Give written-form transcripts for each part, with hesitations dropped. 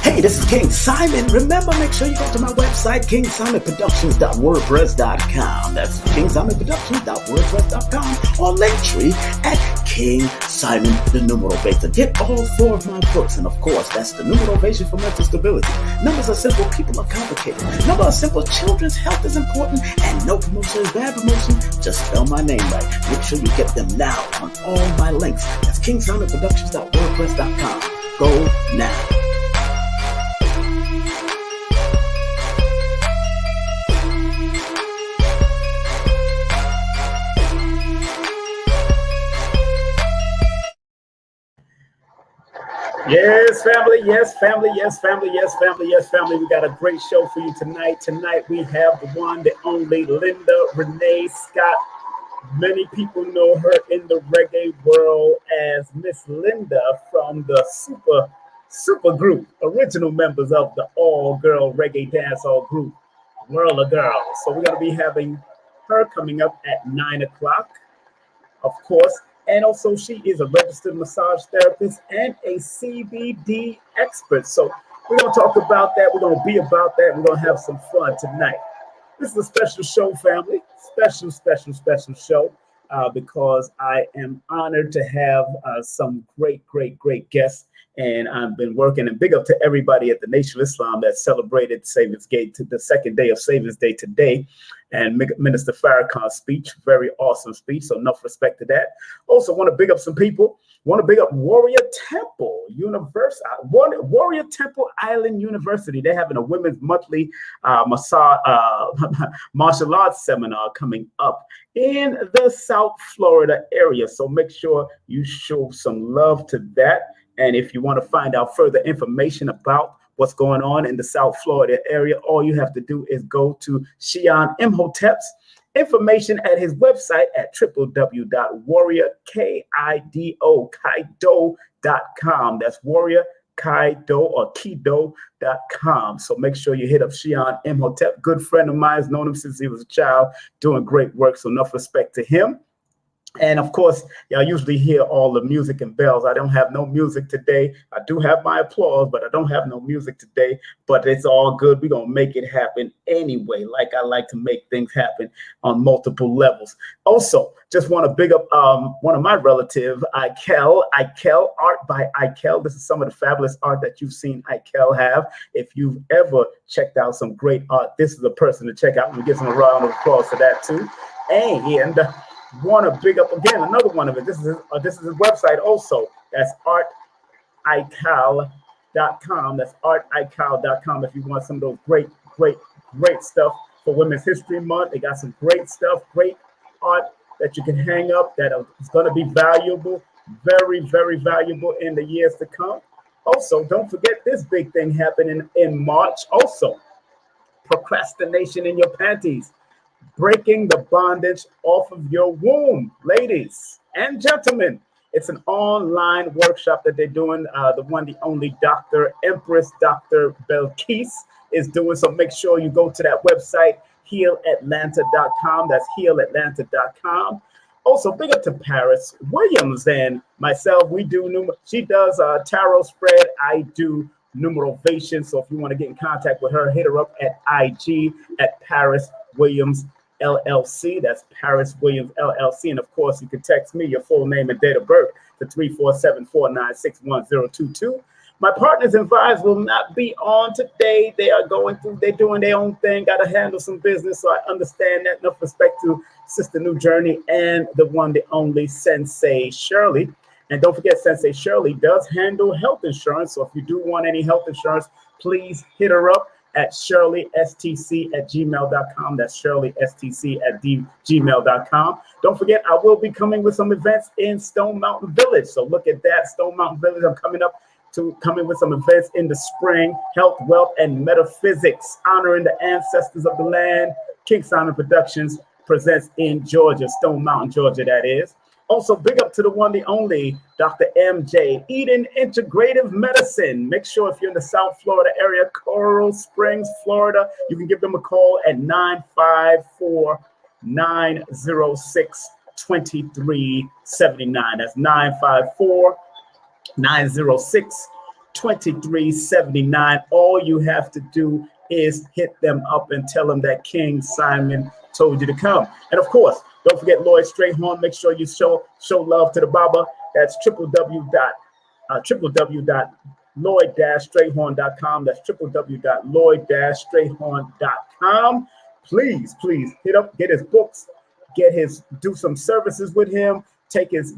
Hey, this is King Simon. Remember, make sure you go to my website, kingsimonproductions.wordpress.com. That's kingsimonproductions.wordpress.com, or Linktree at King Simon the Numerovation. Get all 4 of my books, and of course, that's the Numerovation for Mental Stability. Numbers are simple, people are complicated. Numbers are simple, children's health is important, and no promotion is bad promotion. Just spell my name right. Make sure you get them now on all my links. That's kingsimonproductions.wordpress.com. Go now. Yes, family. Yes, family. Yes, family. Yes, family. Yes, family. We got a great show for you tonight. Tonight we have the one, the only Renee Scott. Many people know her in the reggae world as Miss Linda from the super group, original members of the all-girl reggae dancehall group, Worl-A-Girl. So we're going to be having her coming up at 9 o'clock, of course. And also, she is a registered massage therapist and a CBD expert. So we're going to talk about that. We're going to be about that. We're going to have some fun tonight. This is a special show, family. Special show because I am honored to have some great guests. And I've been working, and big up to everybody at the Nation of Islam that celebrated Savings Day, to the second day of Savings Day today. And Minister Farrakhan's speech, very awesome speech. So enough respect to that. Also want to big up some people. Want to big up Warrior Temple University, Warrior Temple Island University. They're having a women's monthly martial arts seminar coming up in the South Florida area. So make sure you show some love to that. And if you want to find out further information about what's going on in the South Florida area, all you have to do is go to Shion Imhotep's information at his website at www.warriorkido.com. That's Warrior Kaido or Kido.com. So make sure you hit up Shion Imhotep. Good friend of mine, has known him since he was a child, doing great work. So enough respect to him. And of course, y'all usually hear all the music and bells. I don't have no music today. I do have my applause, but I don't have no music today. But it's all good. We're going to make it happen anyway, like I like to make things happen on multiple levels. Also, just want to big up one of my relatives, Ikel, Art by Ikel. This is some of the fabulous art that you've seen Ikel have. If you've ever checked out some great art, this is a person to check out. I'm going to give some a round of applause for that too. And want to big up again another one of it. This is his website also. That's artical.com. That's artical.com. If you want some of those great stuff for Women's History Month, they got some great stuff, great art that you can hang up that is going to be valuable, very valuable in the years to come. Also, don't forget this big thing happening in March. Also, procrastination in your panties. Breaking the bondage off of your womb, ladies and gentlemen. It's an online workshop that they're doing. The one, the only Empress Dr. Belkis is doing. So make sure you go to that website, healatlanta.com. That's healatlanta.com. Also, big up to Paris Williams and myself. She does tarot spread. I do Numerovation. So if you want to get in contact with her, hit her up at IG at Paris Williams LLC. That's Paris Williams LLC. And of course, you can text me your full name and date of birth to 347-496-1022. My partners and vibes will not be on today. They're doing their own thing, got to handle some business. So I understand that. Enough respect to Sister Nujurney and the one, the only Sensei Sherly. And don't forget, Sensei Sherly does handle health insurance. So if you do want any health insurance, please hit her up at sherlystc@gmail.com. That's sherlystc@gmail.com. Don't forget, I will be coming with some events in Stone Mountain Village. So look at that, Stone Mountain Village. I'm coming with some events in the spring, health, wealth, and metaphysics, honoring the ancestors of the land. King Simon Productions presents in Georgia, Stone Mountain, Georgia, that is. Also, big up to the one, the only, Dr. MJ, Eden Integrative Medicine. Make sure if you're in the South Florida area, Coral Springs, Florida, you can give them a call at 954-906-2379. That's 954-906-2379. All you have to do is hit them up and tell them that King Simon told you to come. And of course, don't forget Lloyd Strayhorn. Make sure you show love to the Baba. That's www.lloyd-strayhorn.com. That's www.lloyd-strayhorn.com. Please hit up, get his books, do some services with him, get his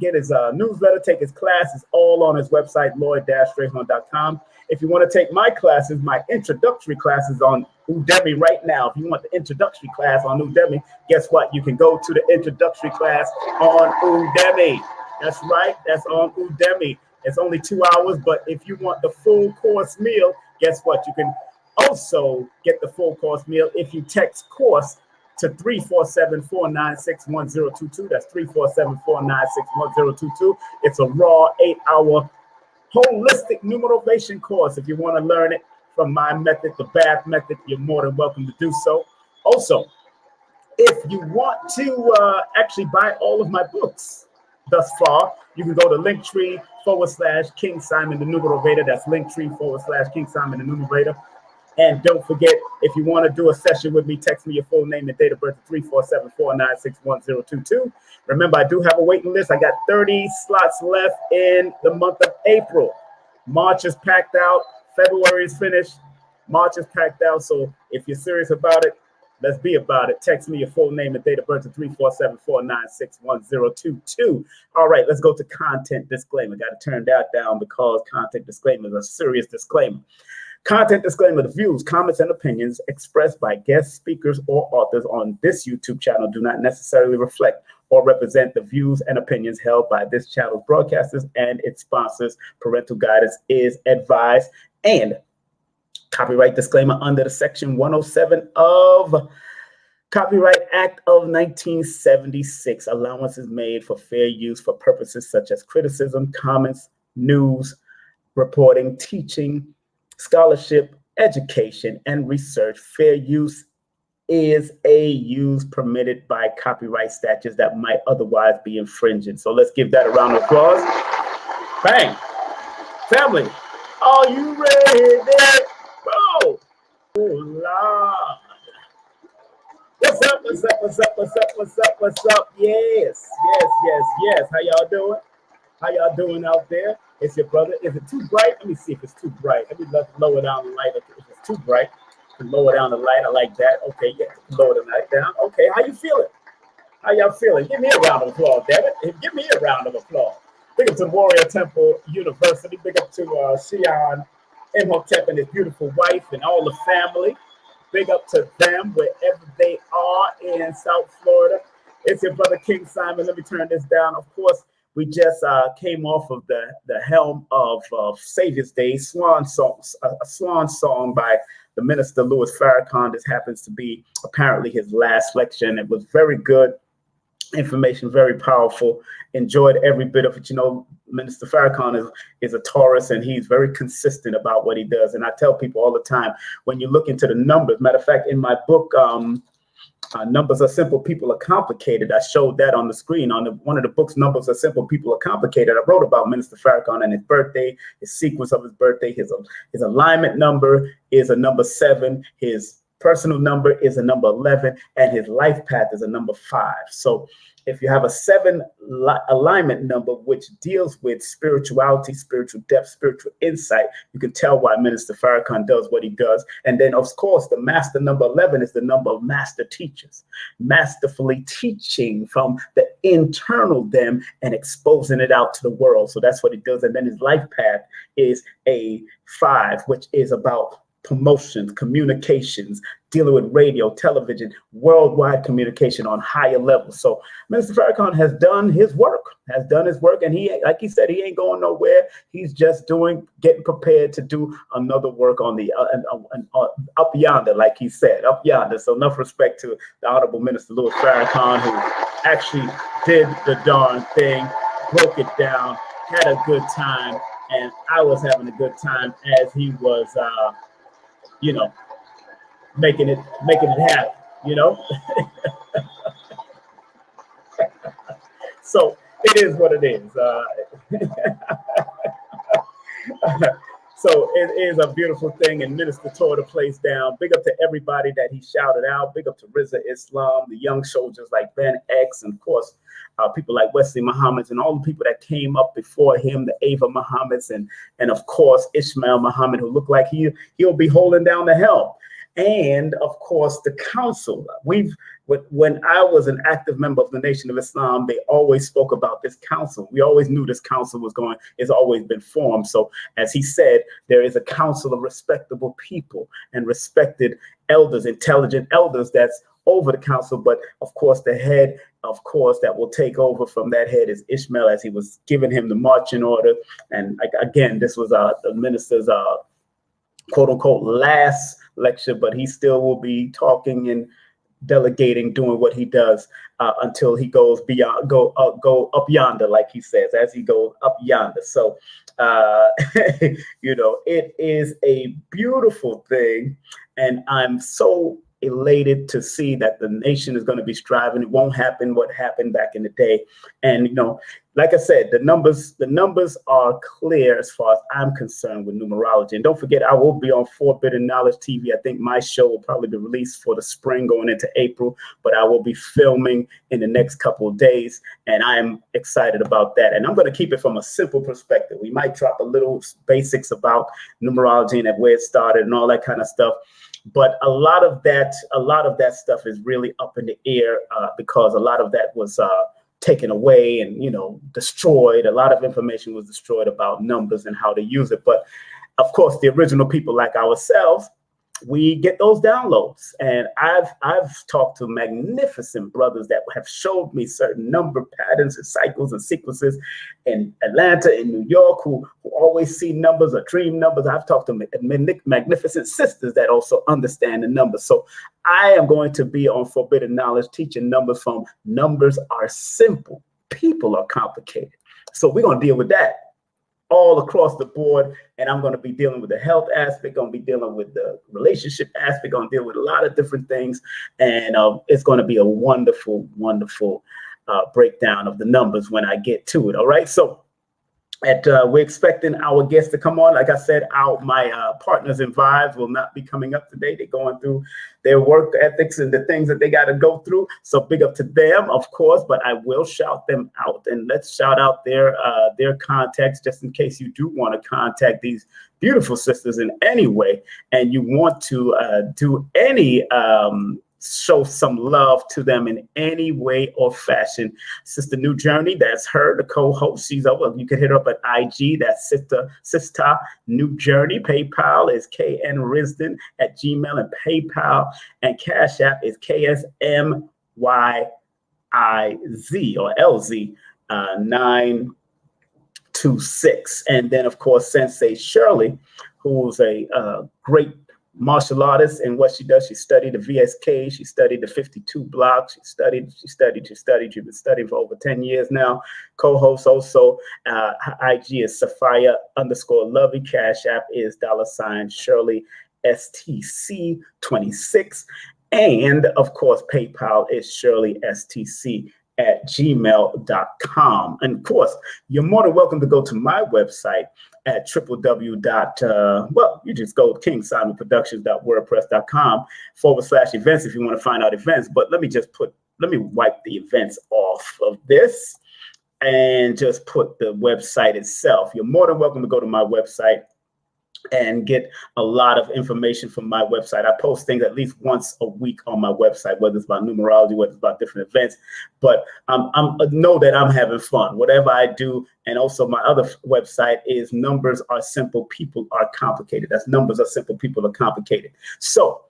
newsletter, take his classes, all on his website, lloyd-strayhorn.com. If you want to take my classes, my introductory classes on Udemy right now, if you want the introductory class on Udemy, guess what? You can go to the introductory class on Udemy. That's right. That's on Udemy. It's only 2 hours, but if you want the full course meal, guess what? You can also get the full course meal if you text course to 347-496-1022. That's 347-496-1022. It's a raw 8-hour holistic numerovation course. If you want to learn it from my method, the bath method, you're more than welcome to do so. Also, if you want to actually buy all of my books thus far, you can go to Linktree/King Simon the Numerovator. That's Linktree/King Simon the Numerovator. And don't forget, if you want to do a session with me, text me your full name and date of birth to 347-496-1022. Remember, I do have a waiting list. I got 30 slots left in the month of April. March is packed out. February is finished. March is packed out. So if you're serious about it, let's be about it. Text me your full name and date of birth to 347-496-1022. All right, let's go to content disclaimer. Got to turn that down because content disclaimer is a serious disclaimer. Content disclaimer: the views, comments, and opinions expressed by guest speakers or authors on this YouTube channel do not necessarily reflect or represent the views and opinions held by this channel's broadcasters and its sponsors. Parental guidance is advised. And copyright disclaimer under the Section 107 of Copyright Act of 1976. Allowance is made for fair use for purposes such as criticism, comments, news, reporting, teaching, scholarship, education, and research. Fair use is a use permitted by copyright statutes that might otherwise be infringing. So let's give that a round of applause. Bang. Family, are you ready? Go. Oh, Lord. What's up? What's up? What's up? What's up? What's up? What's up? Yes. How y'all doing? How y'all doing out there? It's your brother. Is it too bright? Let me see if it's too bright. Let me lower down the light. If it's too bright, lower down the light. I like that. Okay, yeah, lower the light down. Okay, how you feeling? How y'all feeling? Give me a round of applause, damn it. Give me a round of applause. Big up to Warrior Temple University. Big up to Shion Imhotep and his beautiful wife and all the family. Big up to them wherever they are in South Florida. It's your brother King Simon. Let me turn this down. Of course, we just came off of the helm of Savior's Day, Swan Songs, a swan song by the minister Louis Farrakhan. This happens to be apparently his last lecture. It was very good information, very powerful. Enjoyed every bit of it. You know, Minister Farrakhan is a Taurus, and he's very consistent about what he does. And I tell people all the time, when you look into the numbers, matter of fact, in my book, Numbers Are Simple, People Are Complicated. I showed that on the screen on one of the books, Numbers Are Simple, People Are Complicated. I wrote about Minister Farrakhan and his birthday, his sequence of his birthday. His alignment number is a number 7. His personal number is a number 11, and his life path is a number 5. So if you have a 7 alignment number, which deals with spirituality, spiritual depth, spiritual insight, you can tell why Minister Farrakhan does what he does. And then, of course, the master number 11 is the number of master teachers, masterfully teaching from the internal them and exposing it out to the world. So that's what he does. And then his life path is a 5, which is about promotions, communications, dealing with radio, television, worldwide communication on higher levels. So Minister Farrakhan has done his work, and he, like he said, he ain't going nowhere. He's just getting prepared to do another work on the up yonder, like he said, up yonder. So enough respect to the Honorable Minister Louis Farrakhan, who actually did the darn thing, broke it down, had a good time, and I was having a good time as he was, making it happen, So it is what it is. So it is a beautiful thing, and Minister tore the place down. Big up to everybody that he shouted out. Big up to Rizza Islam, the young soldiers like Ben X, and of course, people like Wesley Muhammad and all the people that came up before him, the Ava Muhammads, and of course, Ishmael Muhammad, who looked like he'll be holding down the helm. And of course, the council. When I was an active member of the Nation of Islam, they always spoke about this council. We always knew this council it's always been formed. So as he said, there is a council of respectable people and respected elders, intelligent elders that's over the council. But of course, the head, that will take over from that head is Ishmael, as he was giving him the marching order. And again, this was the minister's quote unquote last lecture, but he still will be talking and delegating, doing what he does until he goes beyond, go up yonder, like he says, as he goes up yonder. So, it is a beautiful thing, and I'm so elated to see that the nation is going to be striving. It won't happen what happened back in the day. And, like I said, the numbers are clear as far as I'm concerned with numerology. And don't forget, I will be on Forbidden Knowledge TV. I think my show will probably be released for the spring going into April, but I will be filming in the next couple of days. And I am excited about that. And I'm going to keep it from a simple perspective. We might drop a little basics about numerology and where it started and all that kind of stuff. But a lot of that stuff is really up in the air because a lot of that was taken away and, destroyed. A lot of information was destroyed about numbers and how to use it. But of course, the original people like ourselves, we get those downloads. And I've talked to magnificent brothers that have showed me certain number patterns and cycles and sequences in Atlanta, in New York, who always see numbers or dream numbers. I've talked to magnificent sisters that also understand the numbers. So I am going to be on Forbidden Knowledge teaching numbers from numbers are simple. People are complicated. So we're going to deal with that all across the board. And I'm going to be dealing with the health aspect, going to be dealing with the relationship aspect, going to deal with a lot of different things. And it's going to be a wonderful, wonderful breakdown of the numbers when I get to it. All right. So we're expecting our guests to come on. Like I said, my partners in Vibes will not be coming up today. They're going through their work ethics and the things that they got to go through. So big up to them, of course, but I will shout them out. And let's shout out their contacts just in case you do want to contact these beautiful sisters in any way and you want to do any show some love to them in any way or fashion. Sister Nujurney, that's her, the co-host. She's over. You can hit her up at IG. That's Sister Nujurney. PayPal is knrisden at Gmail, and PayPal and Cash App is KSMYIZ or LZ 926. And then of course Sensei Sherly, who's a great martial artist, and what she does, she studied the VSK, she studied the 52 blocks, she's been studying for over 10 years now. Co-host also, IG is Sophia_Lovey, Cash App is $Sherly STC 26, and of course PayPal is sherlystc at gmail.com. And of course, you're more than welcome to go to my website at www. You just go to kingsimonproductions.wordpress.com/events if you want to find out events. But let me wipe the events off of this and just put the website itself. You're more than welcome to go to my website and get a lot of information from my website. I post things at least once a week on my website, whether it's about numerology, whether it's about different events. But know that I'm having fun, whatever I do. And also my other website is Numbers Are Simple, People Are Complicated. That's Numbers Are Simple, People Are Complicated. So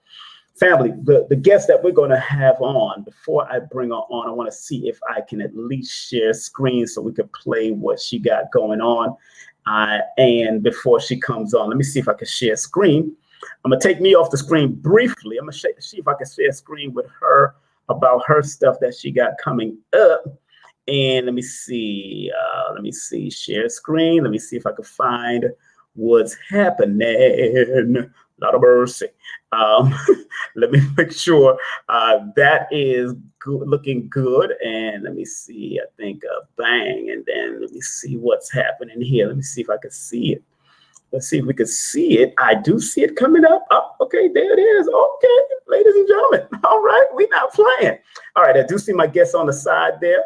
family, the guest that we're going to have on, before I bring her on, I want to see if I can at least share screen so we can play what she got going on. And before she comes on, let me see if I can share screen. I'm going to take me off the screen briefly. I'm going to see if I can share screen with her about her stuff that she got coming up. And let me see, share screen. Let me see if I can find what's happening. Lot of mercy. Let me make sure that is good, looking good. And let me see, I think bang. And then let me see what's happening here. Let me see if I can see it. Let's see if we can see it. I do see it coming up. Oh, okay, there it is. Okay, ladies and gentlemen. All right, we're not playing. All right, I do see my guest on the side there.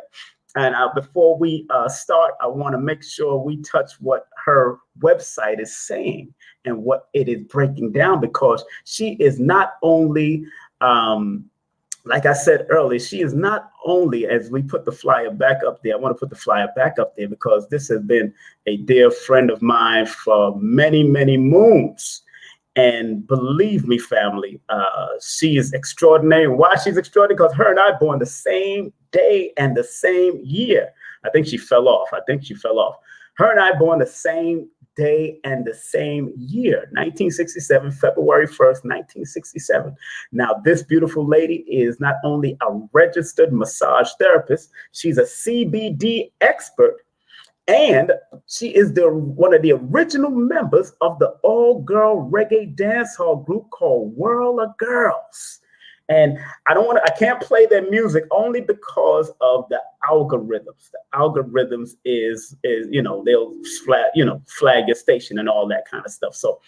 And before we start, I want to make sure we touch what her website is saying and what it is breaking down, because she is not only, like I said earlier, she is not only, as we put the flyer back up there, I want to put the flyer back up there because this has been a dear friend of mine for many, many moons. And believe me, family, she is extraordinary. Why she's extraordinary? Because her and I born the same day and the same year. I think she fell off. Her and I born the same day and the same year, 1967, February 1st, 1967. Now, this beautiful lady is not only a registered massage therapist, she's a CBD expert. And she is one of the original members of the all-girl reggae dancehall group called Worl-A-Girls. And I can't play their music only because of the algorithms. The algorithms is they'll flag your station and all that kind of stuff. So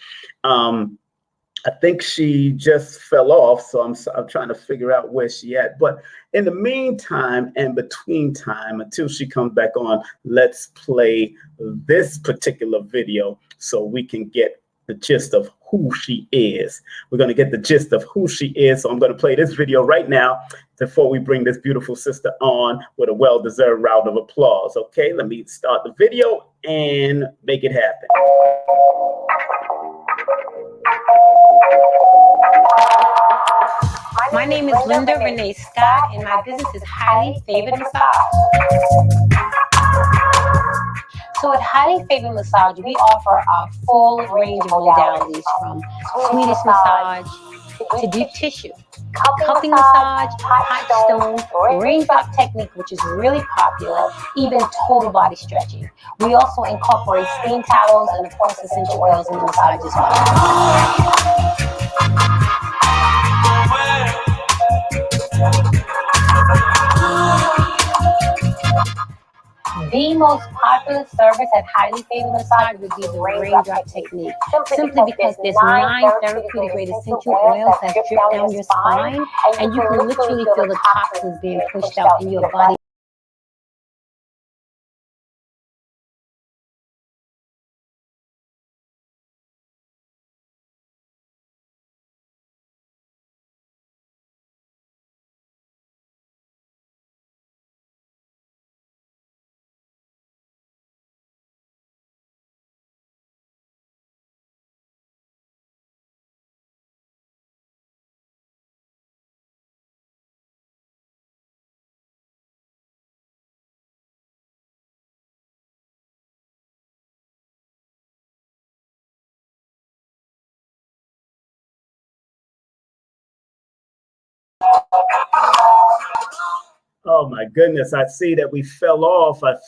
I think she just fell off, so I'm trying to figure out where she at. But in the meantime and between time, until she comes back on, let's play this particular video so we can get the gist of who she is. We're going to get the gist of who she is. So I'm going to play this video right now before we bring this beautiful sister on with a well-deserved round of applause. Okay, let me start the video and make it happen. My name is Renee Scott, and my business is Highly Favored Massage. So at Highly Favored Massage, we offer a full range of modalities from Swedish massage to deep tissue, cupping massage, hot stone, raindrop technique, which is really popular, even total body stretching. We also incorporate steam towels and, of course, essential oils in the massage as well. The most popular service at Highly Favored Massage would be the raindrop technique, simply because there's 9 therapeutic grade essential oils that drip down your spine, and you can literally feel the toxins being pushed out in your body. Oh my goodness, I see that we fell off. But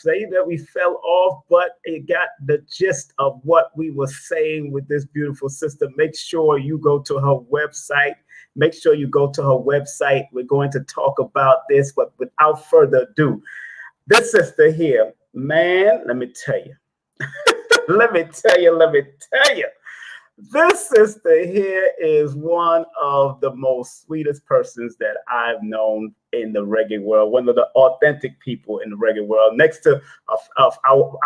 it got the gist of what we were saying with this beautiful sister. Make sure you go to her website. We're going to talk about this, but without further ado, this sister here, man, let me tell you. This sister here is one of the most sweetest persons that I've known in the reggae world, one of the authentic people in the reggae world, next to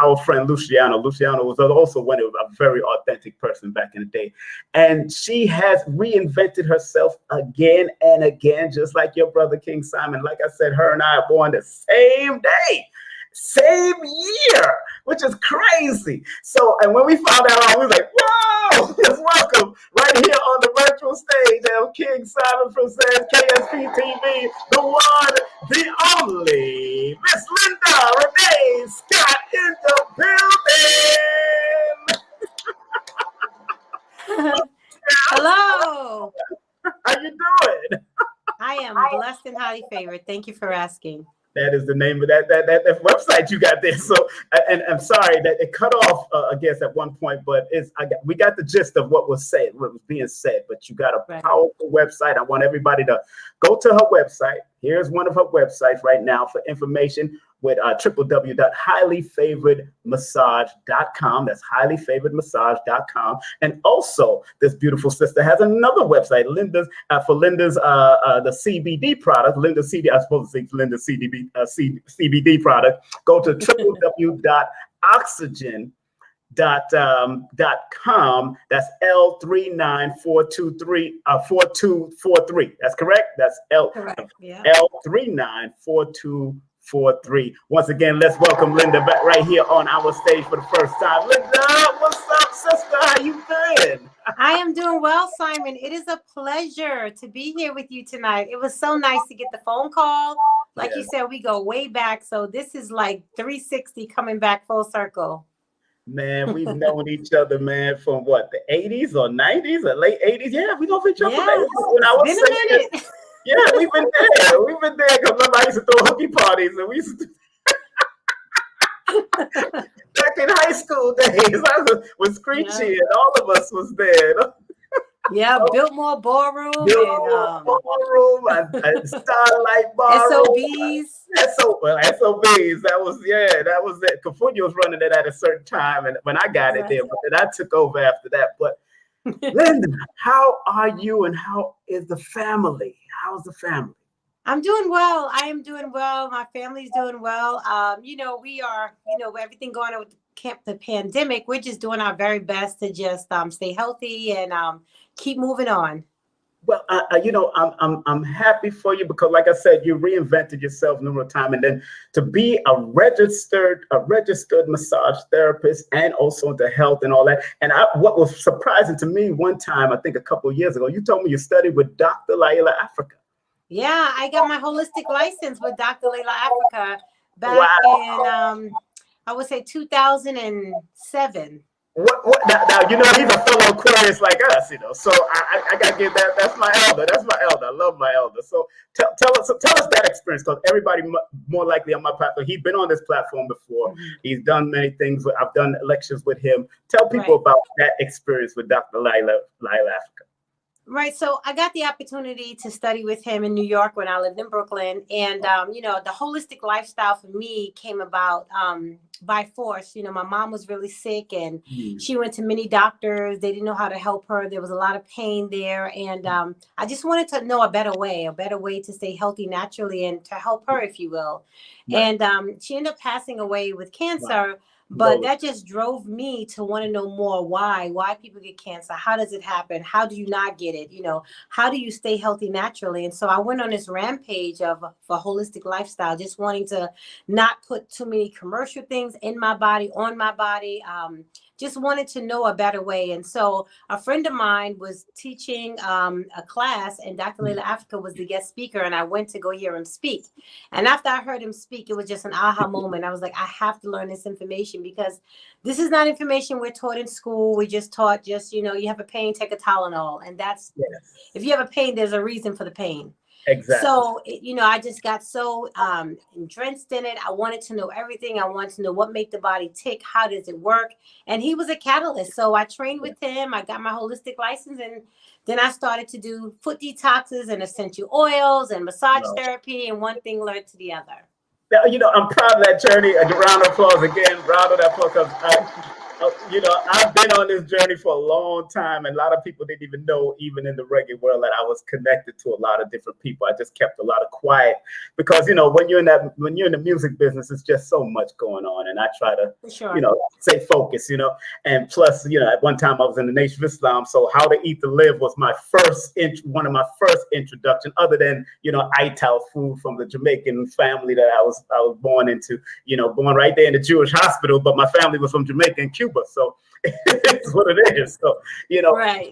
our friend Luciano. Luciano was also one of a very authentic person back in the day. And she has reinvented herself again and again, just like your brother King Simon. Like I said, her and I are born the same day. Same year, which is crazy. So, and when we found out, we was like, whoa, just welcome right here on the virtual stage of King Simon presents KSP TV, the one, the only, Miss Renee Scott in the building. Hello. How you doing? I am blessed and highly favored. Thank you for asking. That is the name of that website you got there. So, and I'm sorry that it cut off, I guess, at one point, but we got the gist of what was said, what was being said. But you got a powerful website. I want everybody to go to her website. Here's one of her websites right now for information with www.highlyfavoredmassage.com. That's highlyfavoredmassage.com. And also, this beautiful sister has another website, Linda's the CBD product. Linda's CD. I supposed to say Linda's CBD product. Go to www.oxygen.com. That's L39423 That's correct. That's L39423. Once again, let's welcome Linda back right here on our stage for the first time. Linda, what's up, sister? How you been? I am doing well, Simon. It is a pleasure to be here with you tonight. It was so nice to get the phone call. Like you said, we go way back. So this is like 360 coming back full circle. Man, we've known each other, man, from what, the 80s or 90s or late 80s? Yeah, we know each other when I was been a minute. Yeah, we've been there. We've been there because remember I used to throw hooky parties and we used to back in high school days. I was screechy and all of us was there. Yeah, Biltmore Ballroom and Starlight Ballroom. SOBs. SOBs. That was it. Cafunia was running it at a certain time, and when I got it there, but then I took over after that. But Linda, how are you and how is the family? How's the family? I'm doing well. I am doing well. My family's doing well. We are, everything going on with the pandemic. We're just doing our very best to just stay healthy and keep moving on. Well, I'm happy for you because, like I said, you reinvented yourself numerous times, and then to be a registered massage therapist and also into health and all that. And what was surprising to me one time, I think a couple of years ago, you told me you studied with Dr. Laila Africa. Yeah, I got my holistic license with Dr. Laila Africa back in, I would say 2007. What now, he's a fellow Aquarius like us, so I gotta give that. That's my elder. I love my elder. So tell us that experience, because everybody more likely on my platform, he's been on this platform before. Mm-hmm. He's done many things. I've done lectures with him. Tell people about that experience with Dr. Laila Africa. Right. So I got the opportunity to study with him in New York when I lived in Brooklyn. And, the holistic lifestyle for me came about by force. My mom was really sick and she went to many doctors. They didn't know how to help her. There was a lot of pain there. And I just wanted to know a better way to stay healthy naturally and to help her, if you will. Right. And she ended up passing away with cancer. Wow. But that just drove me to want to know more why people get cancer. How does it happen? How do you not get it? How do you stay healthy naturally? And so I went on this rampage for holistic lifestyle, just wanting to not put too many commercial things in my body, on my body. Just wanted to know a better way. And so a friend of mine was teaching a class, and Dr. Laila Africa was the guest speaker, and I went to go hear him speak. And after I heard him speak, it was just an aha moment. I was like, I have to learn this information because this is not information we're taught in school. We just taught you have a pain, take a Tylenol. And that's, if you have a pain, there's a reason for the pain. Exactly. So, I just got so drenched in it. I wanted to know everything. I wanted to know what makes the body tick. How does it work? And he was a catalyst. So I trained with him. I got my holistic license. And then I started to do foot detoxes and essential oils and massage therapy. And one thing led to the other. Now, I'm proud of that journey. A round of applause again. Round of applause. I've been on this journey for a long time, and a lot of people didn't even know, even in the reggae world, that I was connected to a lot of different people. I just kept a lot of quiet because, when you're in the music business, it's just so much going on, and I try to, stay focused, and plus, at one time I was in the Nation of Islam, so How to Eat to Live was my one of my first introduction, other than, ital food from the Jamaican family that I was born into, born right there in the Jewish hospital, but my family was from Jamaica and Cuba, so it's what it is. So, right.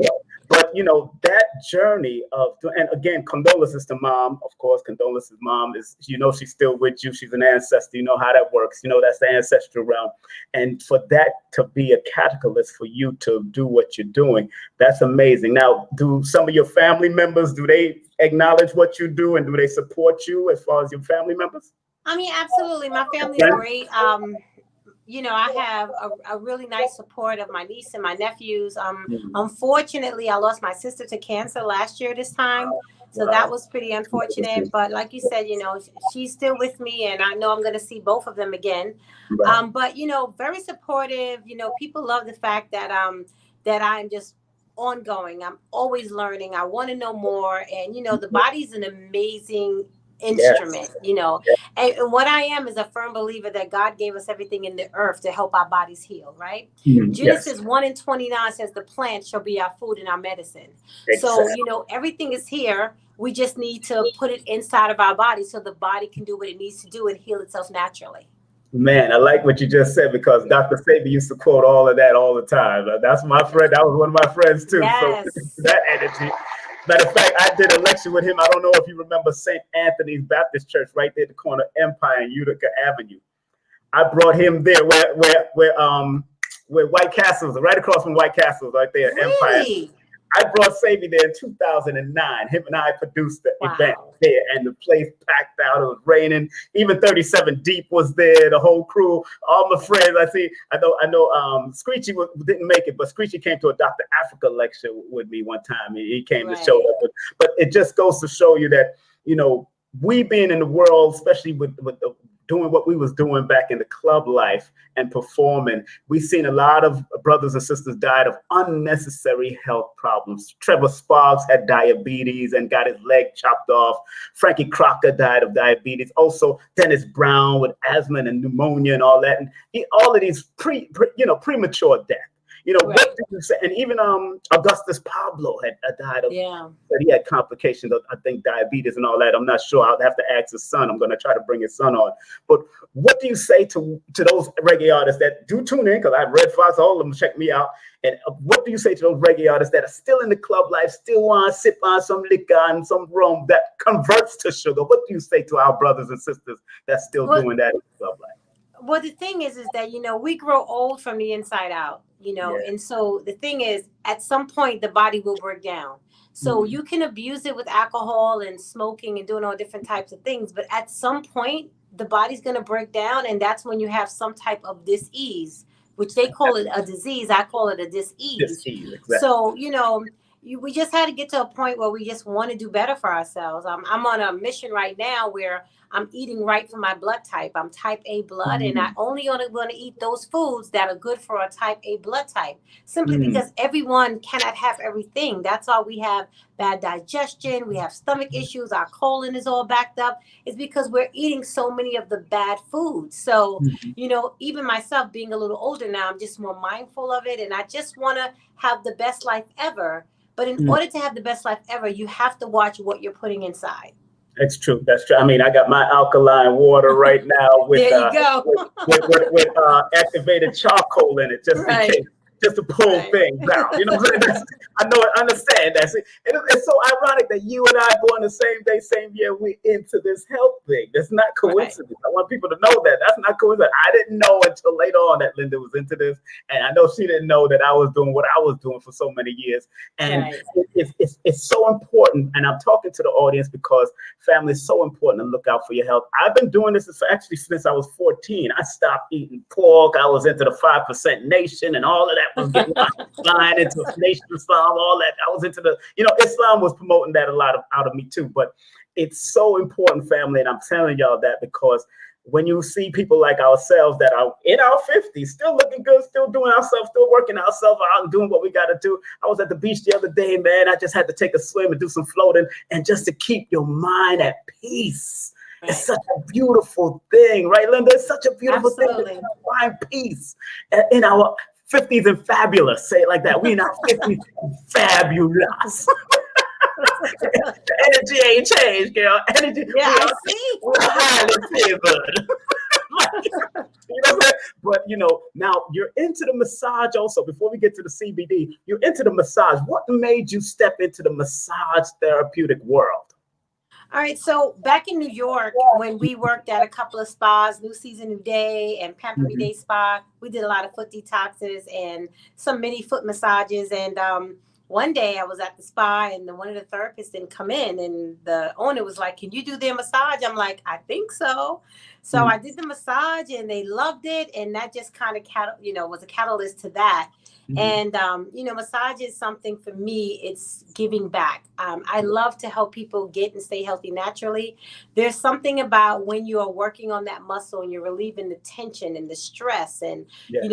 But that journey of, and again, condolences to mom, of course. Condolences, mom is, she's still with you. She's an ancestor. You know how that works. That's the ancestral realm. And for that to be a catalyst for you to do what you're doing, that's amazing. Now, do some of your family members, do they acknowledge what you do, and do they support you as far as your family members? I mean, absolutely. My family's great. I have a really nice support of my niece and my nephews. Unfortunately, I lost my sister to cancer last year this time. So that was pretty unfortunate. But like you said, she's still with me, and I know I'm going to see both of them again. But, very supportive. People love the fact that I'm just ongoing. I'm always learning. I want to know more. And, the body's an amazing instrument, and what I am is a firm believer that God gave us everything in the earth to help our bodies heal, right? Genesis 1:29 says the plant shall be our food and our medicine. So everything is here. We just need to put it inside of our body so the body can do what it needs to do and heal itself naturally. Man, I like what you just said, because Dr. Sabi used to quote all of that all the time. That's my friend. That was one of my friends too. Yes. So that energy. Matter of fact, I did a lecture with him. I don't know if you remember St. Anthony's Baptist Church right there at the corner of Empire and Utica Avenue. I brought him there where White Castles, right across from White Castles, right there, Really? Empire. I brought Sabi there in 2009. Him and I produced the event there, and the place packed out. It was raining. Even 37 Deep was there. The whole crew, all my friends. I know. Screechy didn't make it, but Screechy came to a Dr. Africa lecture with me one time. He came to show up. But it just goes to show you that we being in the world, especially with the doing what we was doing back in the club life and performing, we seen a lot of brothers and sisters died of unnecessary health problems. Trevor Sparks had diabetes and got his leg chopped off. Frankie Crocker died of diabetes. Also, Dennis Brown with asthma and pneumonia and all that. And all of these premature death. What did you say? And even Augustus Pablo had died of, but he had complications of, I think, diabetes and all that. I'm not sure. I'll have to ask his son. I'm going to try to bring his son on. But what do you say to those reggae artists that do tune in? Because I've Red Fox, all of them check me out. And what do you say to those reggae artists that are still in the club life, still want to sip on some liquor and some rum that converts to sugar? What do you say to our brothers and sisters that's still doing that in the club life? Well, the thing is that, we grow old from the inside out, and so the thing is, at some point, the body will break down. So you can abuse it with alcohol and smoking and doing all different types of things. But at some point, the body's going to break down. And that's when you have some type of dis-ease, which they call it a disease. I call it a dis-ease. Exactly. So, we just had to get to a point where we just want to do better for ourselves. I'm on a mission right now where I'm eating right for my blood type. I'm type A blood, and I only going to eat those foods that are good for a type A blood type, simply because everyone cannot have everything. That's why we have bad digestion. We have stomach issues. Our colon is all backed up. It's because we're eating so many of the bad foods. So, even myself being a little older now, I'm just more mindful of it. And I just want to have the best life ever. But in order to have the best life ever, you have to watch what you're putting inside. That's true. That's true. I mean, I got my alkaline water right now with there you go. with activated charcoal in it, just in case, just to pull things out. I understand that. It's so ironic that you and I born the same day, same year. We into this health thing. That's not coincidence. I want people to know that. That's not coincidence. I didn't know until later on that Linda was into this, and I know she didn't know that I was doing what I was doing for so many years. And it's so important. And I'm talking to the audience because family is so important to look out for your health. I've been doing this actually since I was 14. I stopped eating pork. I was into the 5% Nation and all of that. Was getting flying into Nation Islam, all that. I was into the, Islam was promoting that a lot out of me too. But it's so important, family, and I'm telling y'all that because when you see people like ourselves that are in our 50s, still looking good, still doing ourselves, still working ourselves out, doing what we got to do. I was at the beach the other day, man. I just had to take a swim and do some floating, and just to keep your mind at peace. Right. It's such a beautiful thing, right, Linda? It's such a beautiful thing to find peace in our 50s and fabulous. Say it like that. We in our 50s fabulous. The energy ain't changed, girl. Energy, I see. We're highly favored. You know what I'm saying? But now you're into the massage also. Before we get to the CBD, you're into the massage. What made you step into the massage therapeutic world? All right, so back in New York, when we worked at a couple of spas, New Season, New Day, and Pamper Me Day Spa, we did a lot of foot detoxes and some mini foot massages. And one day I was at the spa, and one of the therapists didn't come in, and the owner was like, "Can you do their massage?" I'm like, "I think so." So I did the massage, and they loved it, and that just kind of was a catalyst to that. And massage is something for me. It's giving back. I love to help people get and stay healthy naturally. There's something about when you are working on that muscle and you're relieving the tension and the stress, and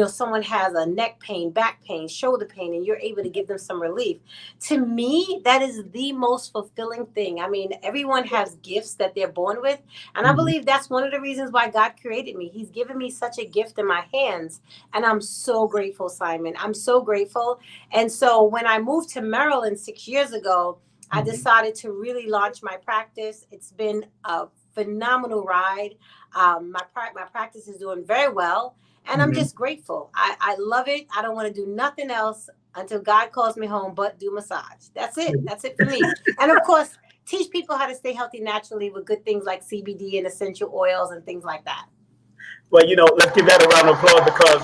someone has a neck pain, back pain, shoulder pain, and you're able to give them some relief. To me, that is the most fulfilling thing. I mean, everyone has gifts that they're born with, and I believe that's one of the reasons why God created me. He's given me such a gift in my hands, and I'm so grateful, Simon. I'm so grateful. And so when I moved to Maryland 6 years ago, I decided to really launch my practice. It's been a phenomenal ride. My practice is doing very well, and I'm just grateful. I love it. I don't want to do nothing else until God calls me home but do massage. That's it. That's it for me. And of course, teach people how to stay healthy naturally with good things like CBD and essential oils and things like that. Well, let's give that a round of applause, because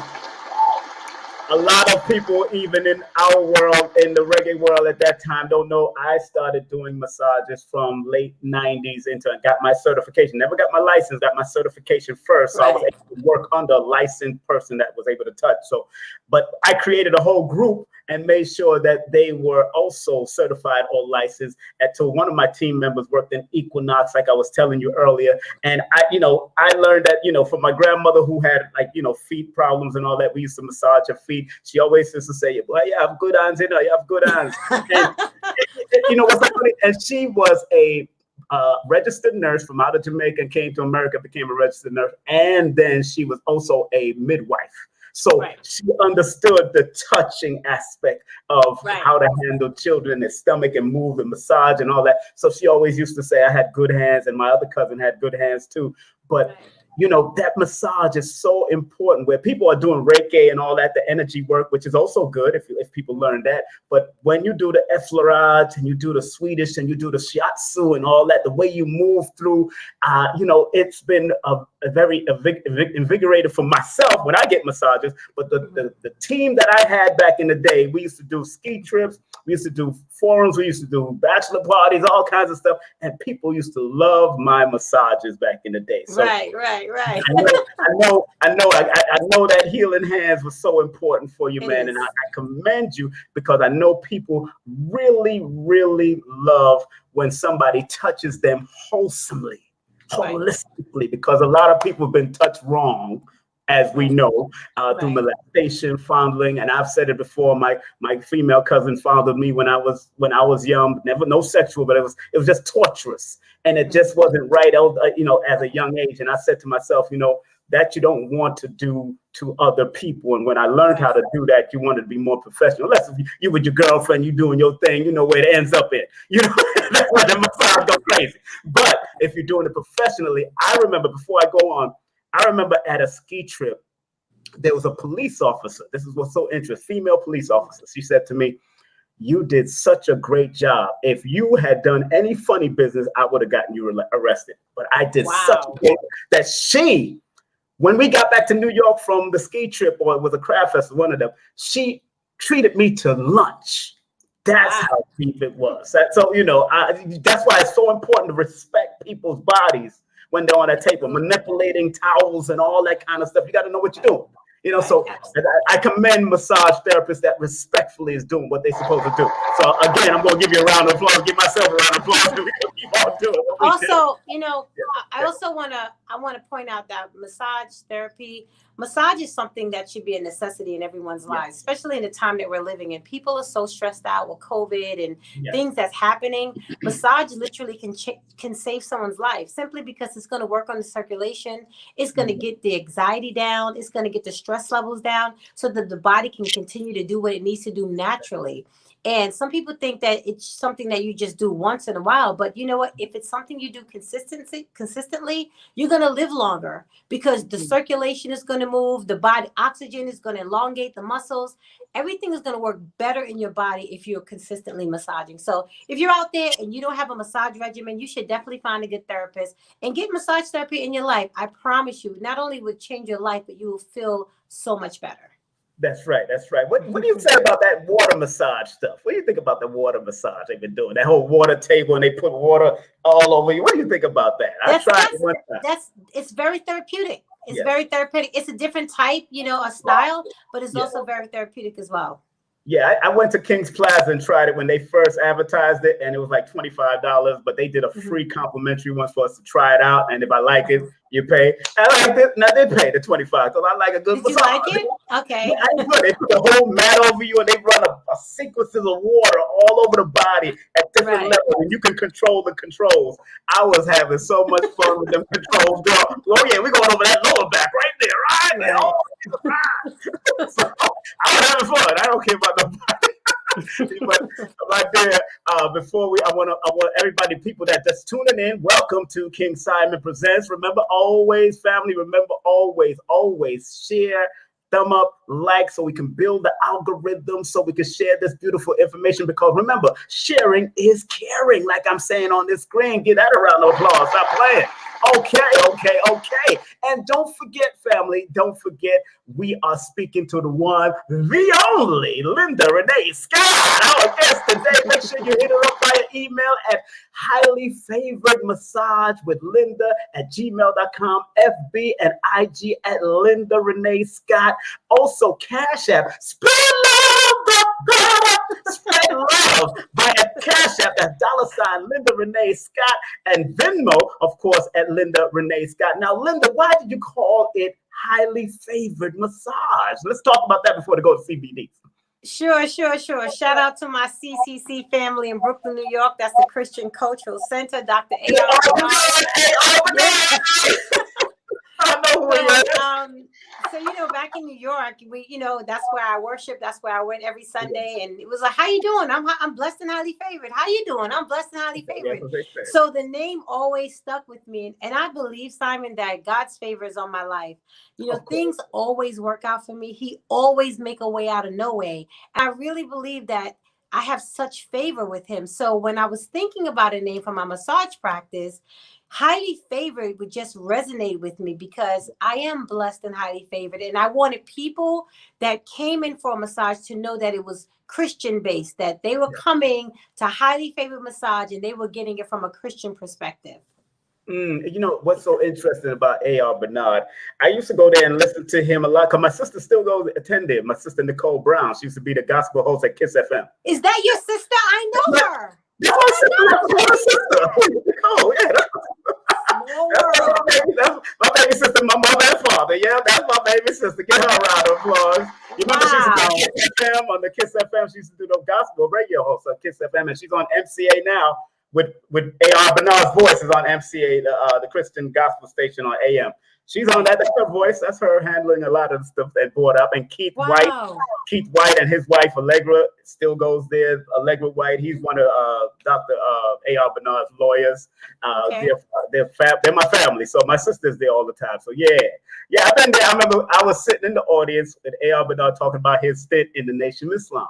a lot of people, even in our world, in the reggae world at that time, don't know I started doing massages from late 90s into, I got my certification. Never got my license, got my certification first. So I was able to work under a licensed person that was able to touch. But I created a whole group and made sure that they were also certified or licensed. Until one of my team members worked in Equinox, like I was telling you earlier. And I learned that, from my grandmother who had feet problems and all that, we used to massage her feet. She always used to say, "Well, you have good hands, you have good hands." And what's funny? And she was a registered nurse from out of Jamaica and came to America, became a registered nurse. And then she was also a midwife. So she understood the touching aspect of how to handle children, their stomach, and move and massage and all that. So she always used to say I had good hands, and my other cousin had good hands too. But that massage is so important, where people are doing Reiki and all that, the energy work, which is also good if people learn that. But when you do the effleurage and you do the Swedish and you do the shiatsu and all that, the way you move through, it's been a very invigorated for myself when I get massages. But the team that I had back in the day, we used to do ski trips, we used to do forums, we used to do bachelor parties, all kinds of stuff, and people used to love my massages back in the day. So right. I know that healing hands was so important for you, man. And I commend you, because I know people really, really love when somebody touches them wholesomely, holistically, because a lot of people have been touched wrong, as we know, through molestation, fondling. And I've said it before, my female cousin fondled me when I was young, never no sexual, but it was just torturous. And it just wasn't right, as a young age. And I said to myself, that you don't want to do to other people. And when I learned how to do that, you wanted to be more professional. Unless you with your girlfriend, you doing your thing, you know where it ends up in. That's where the massage goes crazy. But if you're doing it professionally, I remember before I go on, I remember at a ski trip, there was a police officer. This is what's so interesting. Female police officer. She said to me, "You did such a great job. If you had done any funny business, I would have gotten you arrested. But I did such a good that she, when we got back to New York from the ski trip, or it was a craft festival, one of them, she treated me to lunch. That's how deep it was. So, that's why it's so important to respect people's bodies when they're on that table, manipulating towels and all that kind of stuff. You got to know what you're doing. So I commend massage therapists that respectfully is doing what they're supposed to do. So again, I'm going to give you a round of applause, give myself a round of applause. Keep on doing what we also, do. I also want to point out that massage is something that should be a necessity in everyone's lives, especially in the time that we're living in. People are so stressed out with COVID and things that's happening. Massage literally can save someone's life simply because it's going to work on the circulation. It's going to get the anxiety down. It's going to get the stress levels down so that the body can continue to do what it needs to do naturally. And some people think that it's something that you just do once in a while. But you know what? If it's something you do consistently, you're going to live longer because the circulation is going to move. The body oxygen is going to elongate the muscles. Everything is going to work better in your body if you're consistently massaging. So if you're out there and you don't have a massage regimen, you should definitely find a good therapist and get massage therapy in your life. I promise you, not only would change your life, but you will feel so much better. That's right. That's right. What do you say about that water massage stuff? What do you think about the water massage they've been doing? That whole water table and they put water all over you. What do you think about that? I tried it one time. It's very therapeutic. It's very therapeutic. It's a different type, a style, but it's also very therapeutic as well. Yeah, I went to King's Plaza and tried it when they first advertised it, and it was like $25, but they did a free complimentary one for us to try it out. And if I like it, you pay. I liked it, and I did pay the $25 because I like a good massage. You like it? Okay. Yeah, I enjoyed it. They put the whole mat over you, and they run a sequences of water all over the body at different levels, and you can control the controls. I was having so much fun with them controls, girl. Oh yeah, we're going over that lower back right there, right there. Oh, so, I was having fun. I don't care about nobody. But right there, before I want everybody, people that just tuning in, welcome to King Simon Presents. Remember always, family, remember always share, thumb up, like, so we can build the algorithm, so we can share this beautiful information. Because remember, sharing is caring. Like I'm saying on this screen, get that around the applause. Stop playing. Okay. And don't forget, family, we are speaking to the one, the only Lindarenee Scott, our guest today. Make sure you hit her up via email at highlyfavoredmassagewithlinda@gmail.com, FB and IG at Lindarenee Scott. Also, Cash App, spread love via Cash App, that's $ Lindarenee Scott, and Venmo, of course, at Lindarenee Scott. Now, Linda, why did you call it highly favored massage? Let's talk about that before we go to CBD. Sure. Shout out to my CCC family in Brooklyn, New York. That's the Christian Cultural Center, Dr. A.R. I know who it is. So, back in New York, we, that's where I worship. That's where I went every Sunday. And it was like, how you doing? I'm blessed and highly favored. How you doing? I'm blessed and highly favored. So the name always stuck with me. And I believe, Simon, that God's favor is on my life. Things always work out for me. He always make a way out of no way. And I really believe that I have such favor with him. So when I was thinking about a name for my massage practice, highly favored would just resonate with me because I am blessed and highly favored. And I wanted people that came in for a massage to know that it was Christian based, that they were coming to highly favored massage and they were getting it from a Christian perspective. What's so interesting about A.R. Bernard? I used to go there and listen to him a lot because my sister still goes attend there. My sister Nicole Brown, she used to be the gospel host at Kiss FM. Is that your sister? I know her. That's my sister. Nicole, yeah. That's my baby sister, my mother and father. Yeah, that's my baby sister. Give her a round of applause. You remember she used to be on Kiss FM, on the Kiss FM. She used to do the gospel radio host on Kiss FM, and she's on MCA now with A.R. Bernard's voice is on MCA, the Christian gospel station on AM. She's on that. That's her voice. That's her handling a lot of the stuff that brought up. And Keith White and his wife Allegra still goes there. Allegra White, he's one of Dr. A.R. Bernard's lawyers. They're my family, so my sister's there all the time. So yeah, I've been there. I remember I was sitting in the audience with A.R. Bernard talking about his stint in the Nation of Islam.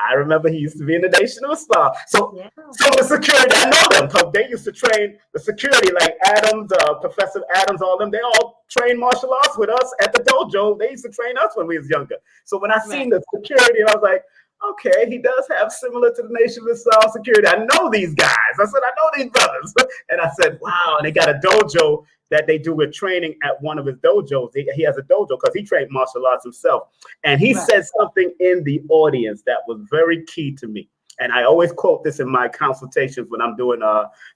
I remember he used to be in the Nation of Islam. So the security, I know them because they used to train the security, like Adams, Professor Adams, all them. They all trained martial arts with us at the dojo. They used to train us when we was younger. So when I seen the security, I was like, okay, he does have similar to the Nation of Islam security. I know these guys. I said, I know these brothers. And I said, wow. And they got a dojo that they do with training at one of his dojos. He has a dojo because he trained martial arts himself. And he said something in the audience that was very key to me. And I always quote this in my consultations when I'm doing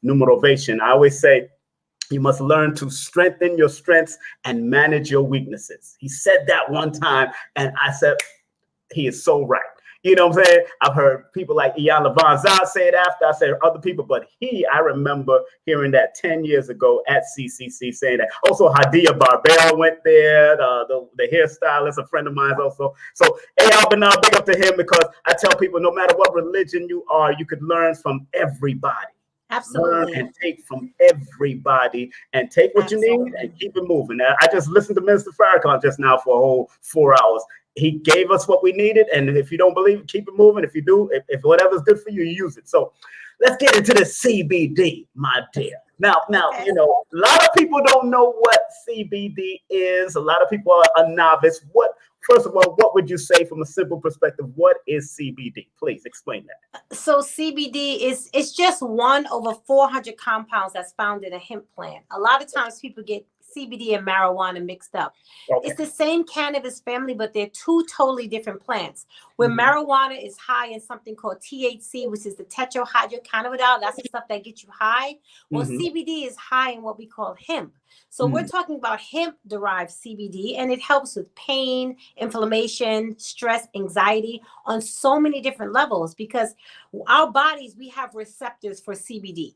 Numerovation. I always say, You must learn to strengthen your strengths and manage your weaknesses. He said that one time, and I said, he is so right. You know what I'm saying? I've heard people like Ian Levon Zah say it after. I said other people, but I remember hearing that 10 years ago at CCC saying that. Also, Hadia Barbera went there, the hairstylist, a friend of mine also. So, Albanal, big up to him, because I tell people no matter what religion you are, you could learn from everybody. Absolutely. Learn and take from everybody, and take what you need and keep it moving. Now, I just listened to Minister Farrakhan just now for a whole 4 hours. He gave us what we needed, and if you don't believe it, keep it moving. If you do, if whatever's good for you, use it. So let's get into the CBD, my dear. Now, you know, a lot of people don't know what CBD is. A lot of people are a novice. First of all, what would you say from a simple perspective? What is CBD? Please explain that. So CBD it's just one over 400 compounds that's found in a hemp plant. A lot of times people get CBD and marijuana mixed up. Okay. It's the same cannabis family, but they're two totally different plants. Where marijuana is high in something called THC, which is the tetrahydrocannabinol. That's the stuff that gets you high. Well, CBD is high in what we call hemp. So we're talking about hemp-derived CBD, and it helps with pain, inflammation, stress, anxiety on so many different levels, because our bodies, we have receptors for CBD.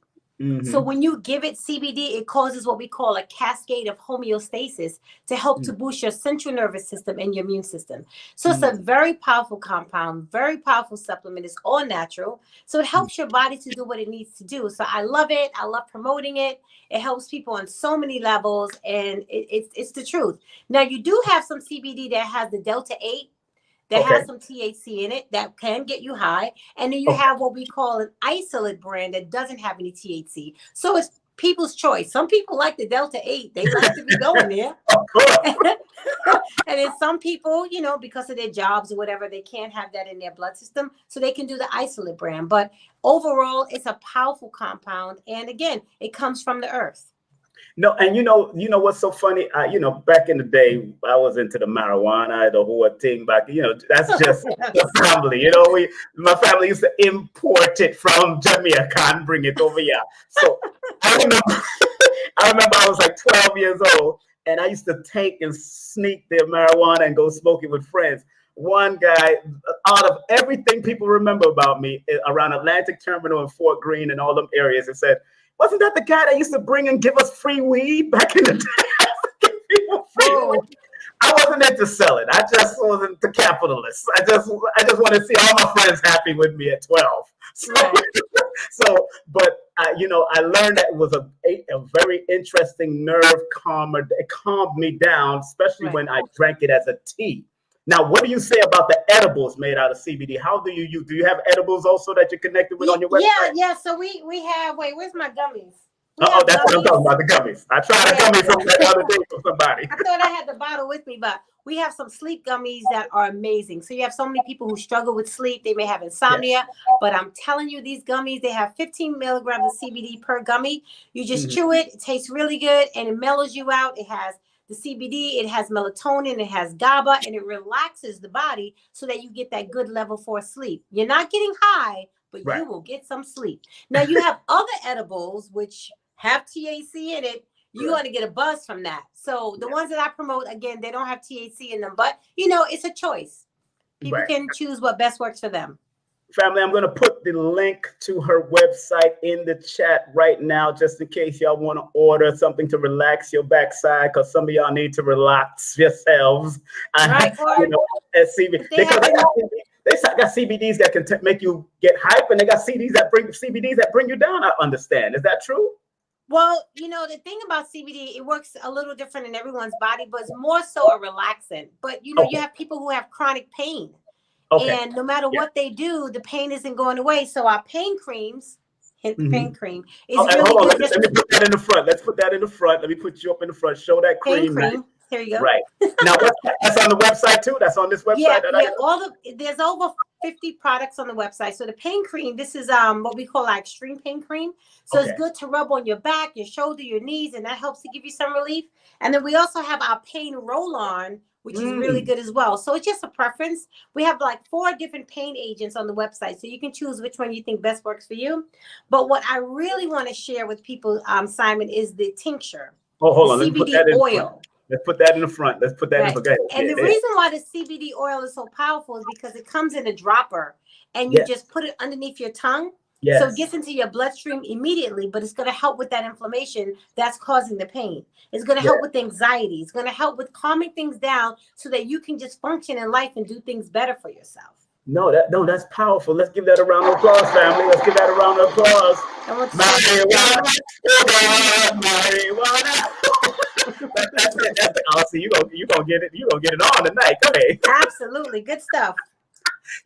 So when you give it CBD, it causes what we call a cascade of homeostasis to help to boost your central nervous system and your immune system. So it's a very powerful compound, very powerful supplement. It's all natural. So it helps your body to do what it needs to do. So I love it. I love promoting it. It helps people on so many levels, and it's the truth. Now, you do have some CBD that has the Delta 8. That has some THC in it that can get you high. And then you have what we call an isolate brand that doesn't have any THC. So it's people's choice. Some people like the Delta 8. They like to be going there. And then some people, you know, because of their jobs or whatever, they can't have that in their blood system. So they can do the isolate brand. But overall, it's a powerful compound. And again, it comes from the earth. No, and you know what's so funny? You know, back in the day, I was into the marijuana, the whole thing back. You know, that's just the family. You know, my family used to import it from Jamaica and bring it over here. So I remember I was like 12 years old, and I used to take and sneak the marijuana and go smoke it with friends. One guy, out of everything people remember about me around Atlantic Terminal and Fort Greene and all them areas, it said, "Wasn't that the guy that used to bring and give us free weed back in the day?" People free weed. I wasn't into selling. I just wasn't the capitalist. I just want to see all my friends happy with me at 12. But you know, I learned that it was a very interesting nerve calmer. It calmed me down, especially when I drank it as a tea. Now, what do you say about the edibles made out of CBD? How do you use? Do you have edibles also that you're connected with on your website? Yeah. So we have. Wait, where's my gummies? Oh, that's what I'm talking about. The gummies. I tried a gummy from the other day from somebody. I thought I had the bottle with me, but we have some sleep gummies that are amazing. So you have so many people who struggle with sleep. They may have insomnia, but I'm telling you, these gummies, they have 15 milligrams of CBD per gummy. You just chew it. It tastes really good, and it mellows you out. It has the CBD, it has melatonin, it has GABA, and it relaxes the body so that you get that good level for sleep. You're not getting high, but you will get some sleep. Now, you have other edibles which have THC in it. You're going to get a buzz from that. So the ones that I promote, again, they don't have THC in them, but you know, it's a choice. People can choose what best works for them. Family, I'm going to put the link to her website in the chat right now, just in case y'all want to order something to relax your backside, because some of y'all need to relax yourselves. Right, you know, CBD. They got CBDs that can make you get hype, and they got CBDs that bring you down. I understand. Is that true? Well, you know, the thing about CBD, it works a little different in everyone's body, but it's more so a relaxant. But, you know, you have people who have chronic pain. And no matter what they do, the pain isn't going away. So our pain creams, pain cream, is really good. Let me put that in the front. Let's put that in the front. Let me put you up in the front. Show that cream. Pain cream. Here you go. Right. Now, that's on the website too? That's on this website? There's over 50 products on the website. So the pain cream, this is what we call our extreme pain cream. So it's good to rub on your back, your shoulder, your knees, and that helps to give you some relief. And then we also have our pain roll-on, which is really good as well. So it's just a preference. We have like 4 different pain agents on the website, so you can choose which one you think best works for you. But what I really want to share with people, Simon, is the tincture. Oh, hold on. The CBD oil. Let's put that in the front. Let's put that in the front. And the reason why the CBD oil is so powerful is because it comes in a dropper, and you just put it underneath your tongue. Yes. So it gets into your bloodstream immediately, but it's going to help with that inflammation that's causing the pain. It's going to help with anxiety. It's going to help with calming things down so that you can just function in life and do things better for yourself. No, that's powerful. Let's give that a round of applause, family. Let's give that a round of applause. That's it. I'll see you gonna get it. You gonna get it on tonight. Go ahead. Absolutely, good stuff.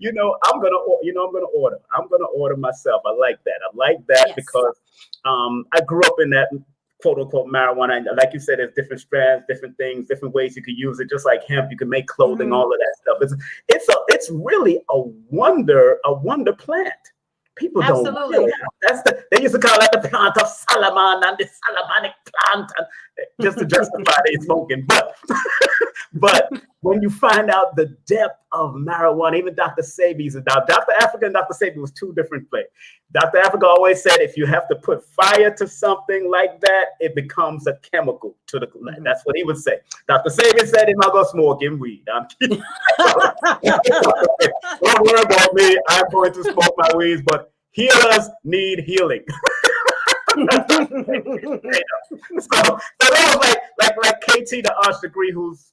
I'm gonna order myself. I like that because I grew up in that quote unquote marijuana. And like you said, there's different strands, different things, different ways you could use it. Just like hemp, you can make clothing, all of that stuff. It's really a wonder plant. People don't. Really, they used to call that the plant of Solomon and the Solomonic plant, just to justify their smoking. But when you find out the depth of marijuana, even Dr. Sebi's Dr. Africa and Dr. Sebi was 2 different places. Dr. Africa always said if you have to put fire to something like that, it becomes a chemical to the land. That's what he would say. Dr. Sebi said he's not gonna smoke him weed. I'm kidding. Don't worry about me. I'm going to smoke my weeds, but healers need healing. So that was like KT the Arch degree, who's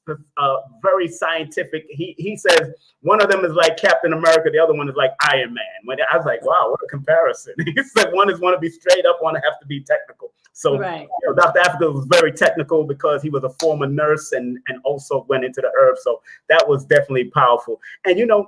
very scientific. He says one of them is like Captain America, the other one is like Iron Man. When I was like, wow, what a comparison. He said one is want to be straight up, one have to be technical. So Dr. Africa was very technical because he was a former nurse and also went into the herbs. So that was definitely powerful. And you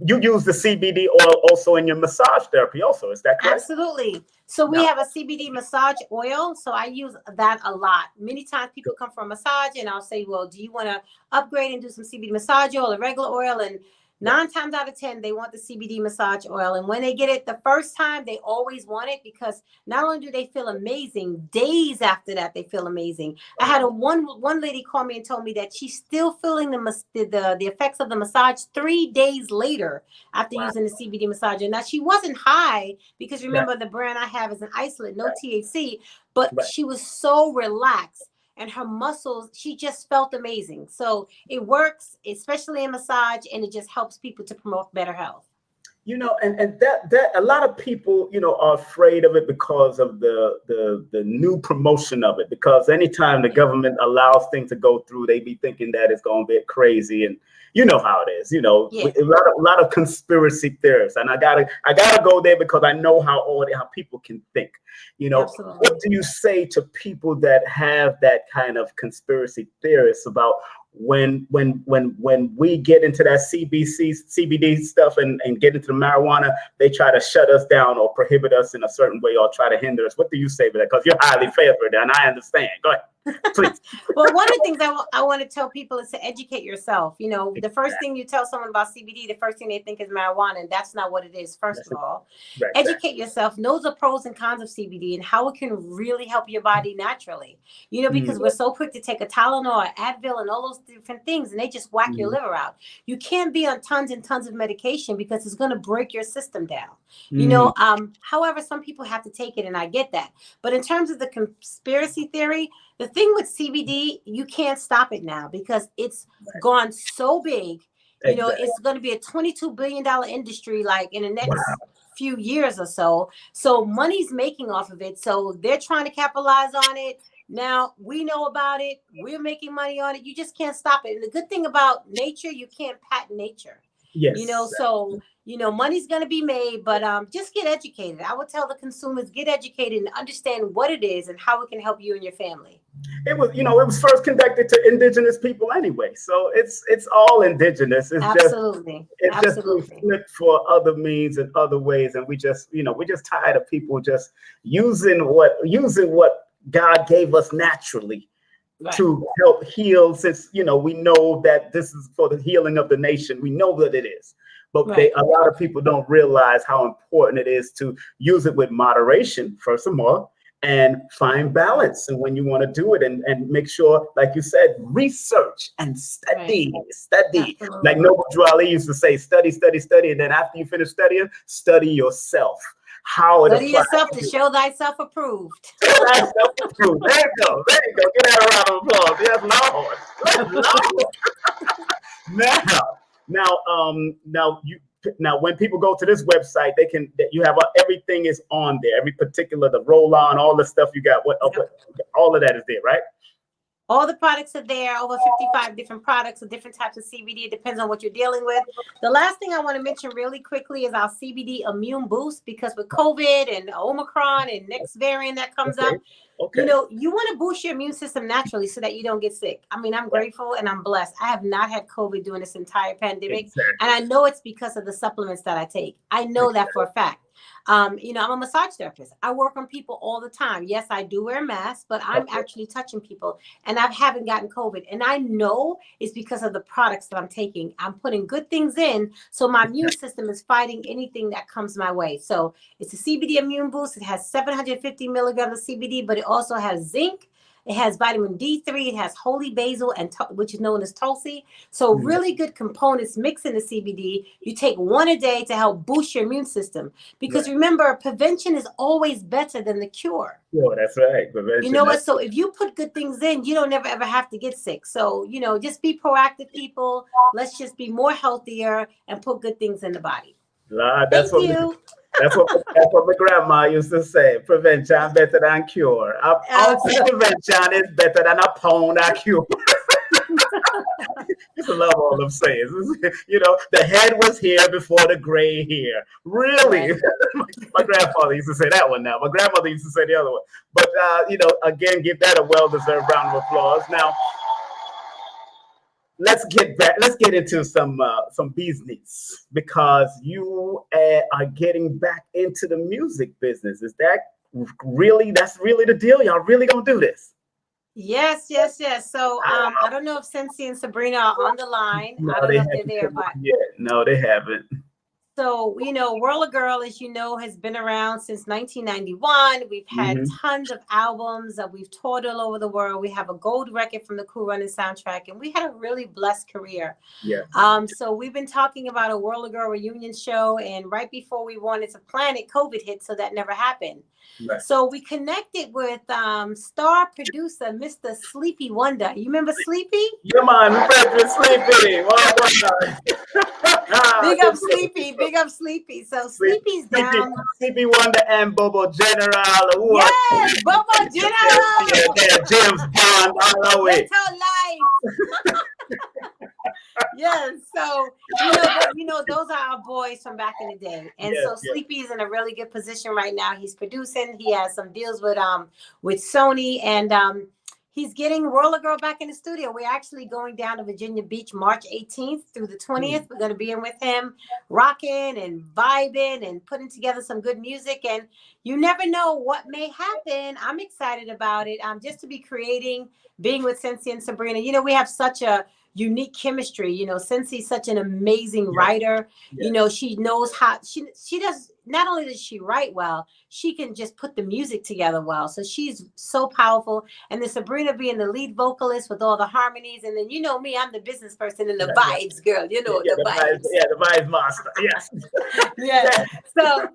use the CBD oil also in your massage therapy also, is that correct? Absolutely. So we have a CBD massage oil. So I use that a lot. Many times people come for a massage and I'll say, well, do you want to upgrade and do some CBD massage oil or regular oil? And 9 times out of 10, they want the CBD massage oil. And when they get it the first time, they always want it because not only do they feel amazing, days after that, they feel amazing. I had one lady call me and told me that she's still feeling the effects of the massage 3 days later after using the CBD massager. Now, she wasn't high because remember the brand I have is an isolate, no THC, but she was so relaxed. And her muscles, she just felt amazing. So it works, especially in massage, and it just helps people to promote better health. And that a lot of people, are afraid of it because of the new promotion of it. Because anytime the government allows things to go through, they be thinking that it's going to be crazy, and you know how it is. A lot of conspiracy theorists, and I gotta go there because I know how people can think. Absolutely. What do you say to people that have that kind of conspiracy theorists about when we get into that CBD stuff and get into the marijuana, they try to shut us down or prohibit us in a certain way or try to hinder us? What do you say to that? Because you're highly favored, and I understand. Go ahead. Please. Well, one of the things I want to tell people is to educate yourself. The first thing you tell someone about CBD, the first thing they think is marijuana, and that's not what it is. First of all, educate yourself, know the pros and cons of CBD and how it can really help your body naturally. Because we're so quick to take a Tylenol, or Advil, and all those different things, and they just whack your liver out. You can't be on tons and tons of medication because it's going to break your system down. However, some people have to take it, and I get that. But in terms of the conspiracy theory, the thing with CBD, you can't stop it now because it's gone so big. It's going to be a $22 billion industry like in the next few years or so. So money's making off of it. So they're trying to capitalize on it. Now we know about it. We're making money on it. You just can't stop it. And the good thing about nature, you can't patent nature. Yes. So money's going to be made, but just get educated. I would tell the consumers, get educated and understand what it is and how it can help you and your family. It was first conducted to indigenous people anyway. So it's all indigenous. It's Absolutely. Just flipped for other means and other ways. And we're just tired of people just using what God gave us naturally to help heal, since we know that this is for the healing of the nation. We know that it is, but a lot of people don't realize how important it is to use it with moderation, first of all, and find balance. And when you want to do it, and make sure, like you said, research and study. Absolutely. Like Noble Drew Ali used to say, study, study, study. And then after you finish studying, study yourself. How it Study applies yourself to show thyself approved. Show thyself approved. There you go. There you go. Give that a round of applause. Yes, Lord. Now, when people go to this website, you have everything is on there. Every particular, the roll on, all the stuff you got. All of that is there, right? All the products are there, over 55 different products of different types of CBD. It depends on what you're dealing with. The last thing I want to mention really quickly is our CBD Immune Boost, because with COVID and Omicron and next variant that comes up, you want to boost your immune system naturally so that you don't get sick. I mean, I'm grateful and I'm blessed. I have not had COVID during this entire pandemic. And I know it's because of the supplements that I take. I know that for a fact. I'm a massage therapist. I work on people all the time. Yes, I do wear masks, but I'm actually touching people, and I haven't gotten COVID. And I know it's because of the products that I'm taking. I'm putting good things in, so my immune system is fighting anything that comes my way. So it's a CBD Immune Boost. It has 750 milligrams of CBD, but it also has zinc. It has vitamin D3. It has holy basil, which is known as Tulsi. So really good components mixed in the CBD. You take one a day to help boost your immune system. Because remember, prevention is always better than the cure. Yeah, that's right. Prevention. You know what? So if you put good things in, you don't never ever have to get sick. So, just be proactive, people. Let's just be more healthier and put good things in the body. That's what my grandma used to say. Prevention better than cure. Prevention is better than a pound of cure. Just love all them sayings. The head was here before the gray hair. Really? My grandfather used to say that one now. My grandmother used to say the other one. But, again, give that a well-deserved round of applause. Now, let's get into some business, because you are getting back into the music business. That's really the deal? Y'all really gonna do this? Yes. So I don't know if Sensei and Sabrina are on the line. No, I don't know if they're there, but no, they haven't. So, Worl-A-Girl, as you know, has been around since 1991. We've had tons of albums. We've toured all over the world. We have a gold record from the Cool Running soundtrack, and we had a really blessed career. Yeah. So we've been talking about a Worl-A-Girl reunion show, and right before we wanted to plan it, COVID hit, so that never happened. Right. So we connected with star producer, Mr. Sleepy Wonder. You remember Sleepy? Yeah, man, Sleepy. Big up Sleepy. Big up Sleepy. So Sleepy's down. Sleepy Wonder and Bobo General. Yes, Bobo General. Yeah, James Bond all the way. Life. Yes, so those are our boys from back in the day, and Sleepy is in a really good position right now. He's producing. He has some deals with Sony, and he's getting Worl-A-Girl back in the studio. We're actually going down to Virginia Beach March 18th through the 20th. We're going to be in with him, rocking and vibing and putting together some good music. And you never know what may happen. I'm excited about it. Just to be creating, being with Sensei and Sabrina. We have such a unique chemistry. Sensei's such an amazing writer. She knows how she does. Not only does she write well, she can just put the music together well. So she's so powerful. And then Sabrina being the lead vocalist with all the harmonies. And then me, I'm the business person and the vibes girl. The vibes. Yeah, the vibes master. Yes. Yeah. So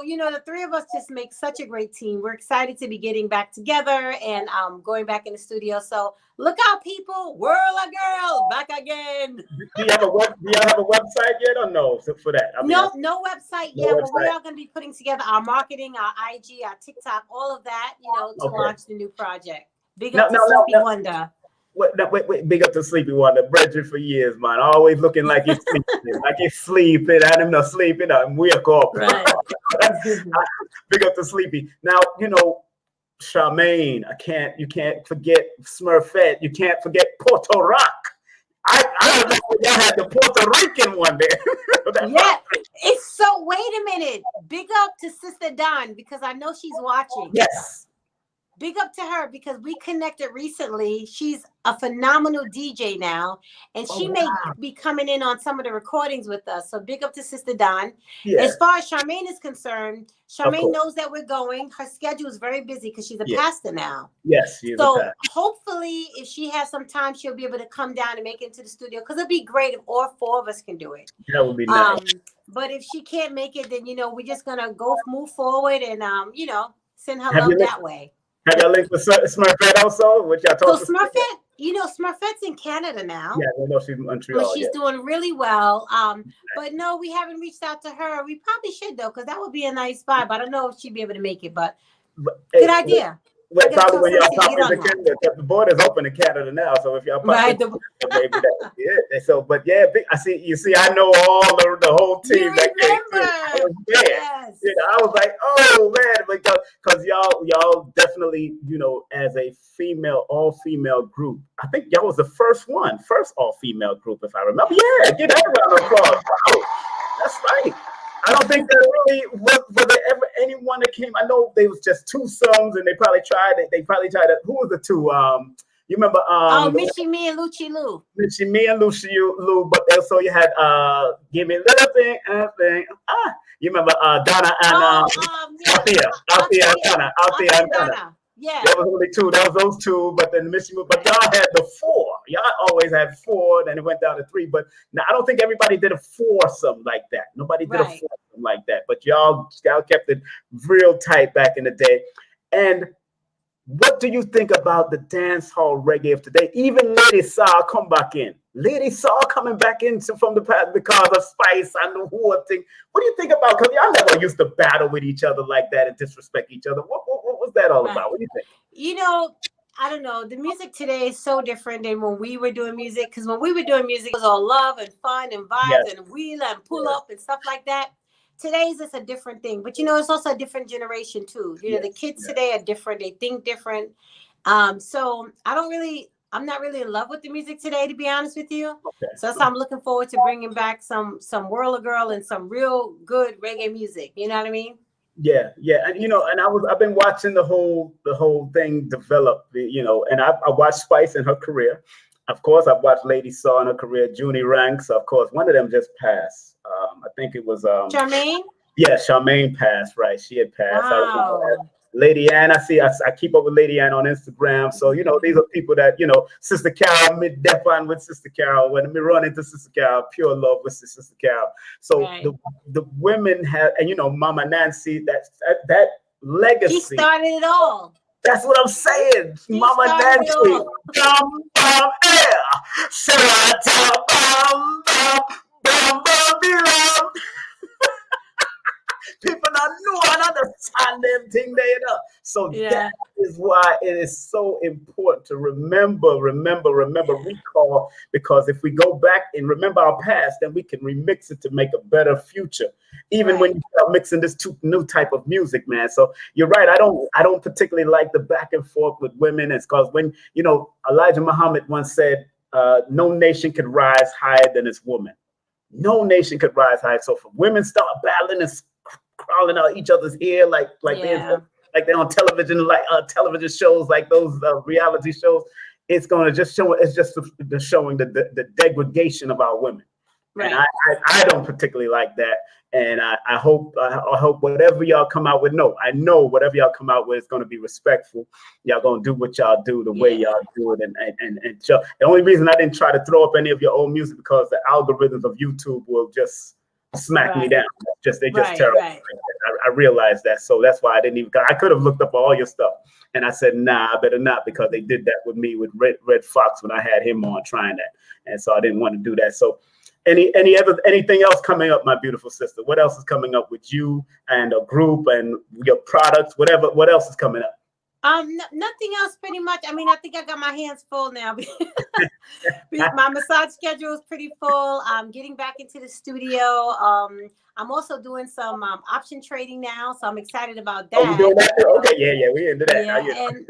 the three of us just make such a great team. We're excited to be getting back together and going back in the studio. So look out, people! Worl-A-Girl back again. Do you have a website yet, or no? For that, no website yet. But we are going to be putting together our marketing, our IG, our TikTok, all of that, to launch the new project. Big up to Sleepy Wonder. Wait, big up to Sleepy Wonder. Brethren for years, man. Always looking like he's sleeping. Like he's sleeping. I am not sleeping. I'm wake up. Right. Big up to Sleepy. Now, Charmaine, you can't forget Smurfette. You can't forget Puerto Rock. I remember y'all had the Puerto Rican one there. Yeah, it's so. Wait a minute. Big up to Sister Don, because I know she's watching. Yes. big up to her because we connected recently. She's a phenomenal DJ now, and she may be coming in on some of the recordings with us. So big up to Sister Don. Yes. As far as Charmaine is concerned, Charmaine knows that we're going. Her schedule is very busy because she's a pastor now. Yes, she is so a pastor. Hopefully, if she has some time, she'll be able to come down and make it into the studio because it'd be great if all 4 of us can do it. That would be nice. But if she can't make it, then we're just gonna move forward and send her love that way. Have y'all linked with Smurfette also? Which y'all told so Smurfette, Smurfette's in Canada now. Yeah, I know she's in Montreal. But she's doing really well. But no, we haven't reached out to her. We probably should though, because that would be a nice vibe. I don't know if she'd be able to make it, but good idea. Well, probably when y'all pop into Canada, because the border's open in Canada now. So if y'all pop into maybe that, yeah. So, but yeah, I see. You see, I know all the whole team. You remember? Yes. I was like, oh man, because y'all definitely, as a all-female group. I think y'all was the first all-female group, if I remember. Yeah, give that a round of applause. Wow. That's right. I don't think there really was there ever anyone that came. I know they was just 2 songs, and they probably tried it. Who was the 2? You remember? Michi Me and Lucci Lou. Michi Me and Lucci Lou. But also you had Give Me a Little Thing. You remember Donna and Althea and Donna. Yeah. There was only 2. That was those 2. But then but y'all had the 4. Y'all always had 4. Then it went down to 3. But now I don't think everybody did a 4-some like that. Nobody did a 4-some like that. But y'all kept it real tight back in the day. And what do you think about the dance hall reggae of today? Even Lady Saw come back in. Lady Saw coming back into from the past because of Spice and the whole thing. What do you think about? Because y'all never used to battle with each other like that and disrespect each other. What was that all about? What do you think? I don't know. The music today is so different than when we were doing music. Because when we were doing music, it was all love and fun and vibes and wheel and pull up and stuff like that. Today's just a different thing. But, it's also a different generation, too. The kids today are different. They think different. So I'm not really in love with the music today, to be honest with you. Okay. So I'm looking forward to bringing back some Worl-A-Girl and some real good reggae music. You know what I mean? Yeah, and I've been watching the whole thing develop. And I watched Spice in her career. Of course, I've watched Lady Saw in her career. Junie Ranks, of course. One of them just passed. I think it was Charmaine. Yeah, Charmaine passed. Right, she had passed. Wow. Lady Ann, I keep up with Lady Ann on Instagram. So, these are people that, Sister Carol, mid-deaf with Sister Carol. When we run into Sister Carol, pure love with Sister Carol. So the women have, and, Mama Nancy, that legacy. She started it all. That's what I'm saying. Mama Nancy. Bum, bum, air. Sarata, bum, bum, bum, bum, bum. People don't know and understand them thing there. So that is why it is so important to remember, recall, because if we go back and remember our past, then we can remix it to make a better future. Even when you start mixing this new type of music, man. So you're right. I don't particularly like the back and forth with women. It's because when, Elijah Muhammad once said, no nation can rise higher than its woman. No nation could rise higher. So for women start battling and crawling out each other's ear like they're on television, like television shows, like those reality shows. It's going to just show. It's just showing the degradation of our women. Right. And I don't particularly like that. And I hope whatever y'all come out with. I know whatever y'all come out with is going to be respectful. Y'all going to do what y'all do the way y'all do it. And show. The only reason I didn't try to throw up any of your old music because the algorithms of YouTube will just smack me down. They're just terrible. Right. I realized that, so that's why I didn't even. I could have looked up all your stuff, and I said, "Nah, I better not," because they did that with me with Red Fox when I had him on trying that, and so I didn't want to do that. So, anything else coming up, my beautiful sister? What else is coming up with you and a group and your products? Whatever. What else is coming up? Nothing else pretty much. I mean, I think I got my hands full now. My massage schedule is pretty full. Getting back into the studio. I'm also doing some option trading now, so I'm excited about Oh, that. you doing that too? Okay, yeah, we into that. Yeah, and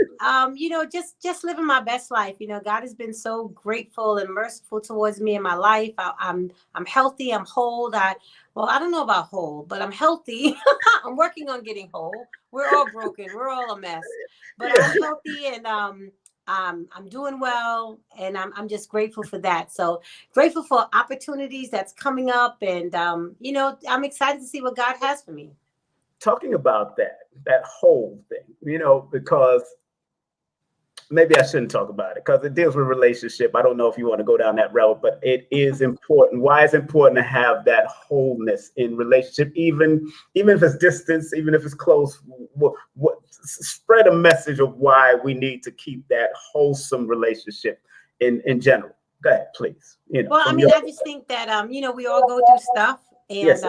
you know, just living my best life. You know, God has been so grateful and merciful towards me in my life. I'm healthy. I'm whole. Well, I don't know about whole, but I'm healthy. I'm working on getting whole. We're all broken. We're all a mess, but Yeah. I'm healthy and I'm doing well, and I'm just grateful for that. So grateful for opportunities that's coming up, and you know, I'm excited to see what God has for me. Talking about that whole thing, you know, because maybe I shouldn't talk about it because it deals with relationship. I don't know if you want to go down that route, but it is important. Why it's important to have that wholeness in relationship, even if it's distance, even if it's close. Spread a message of why we need to keep that wholesome relationship in general. Go ahead, please. You know. Well, I mean, I just think that you know, we all go through stuff, and Yes.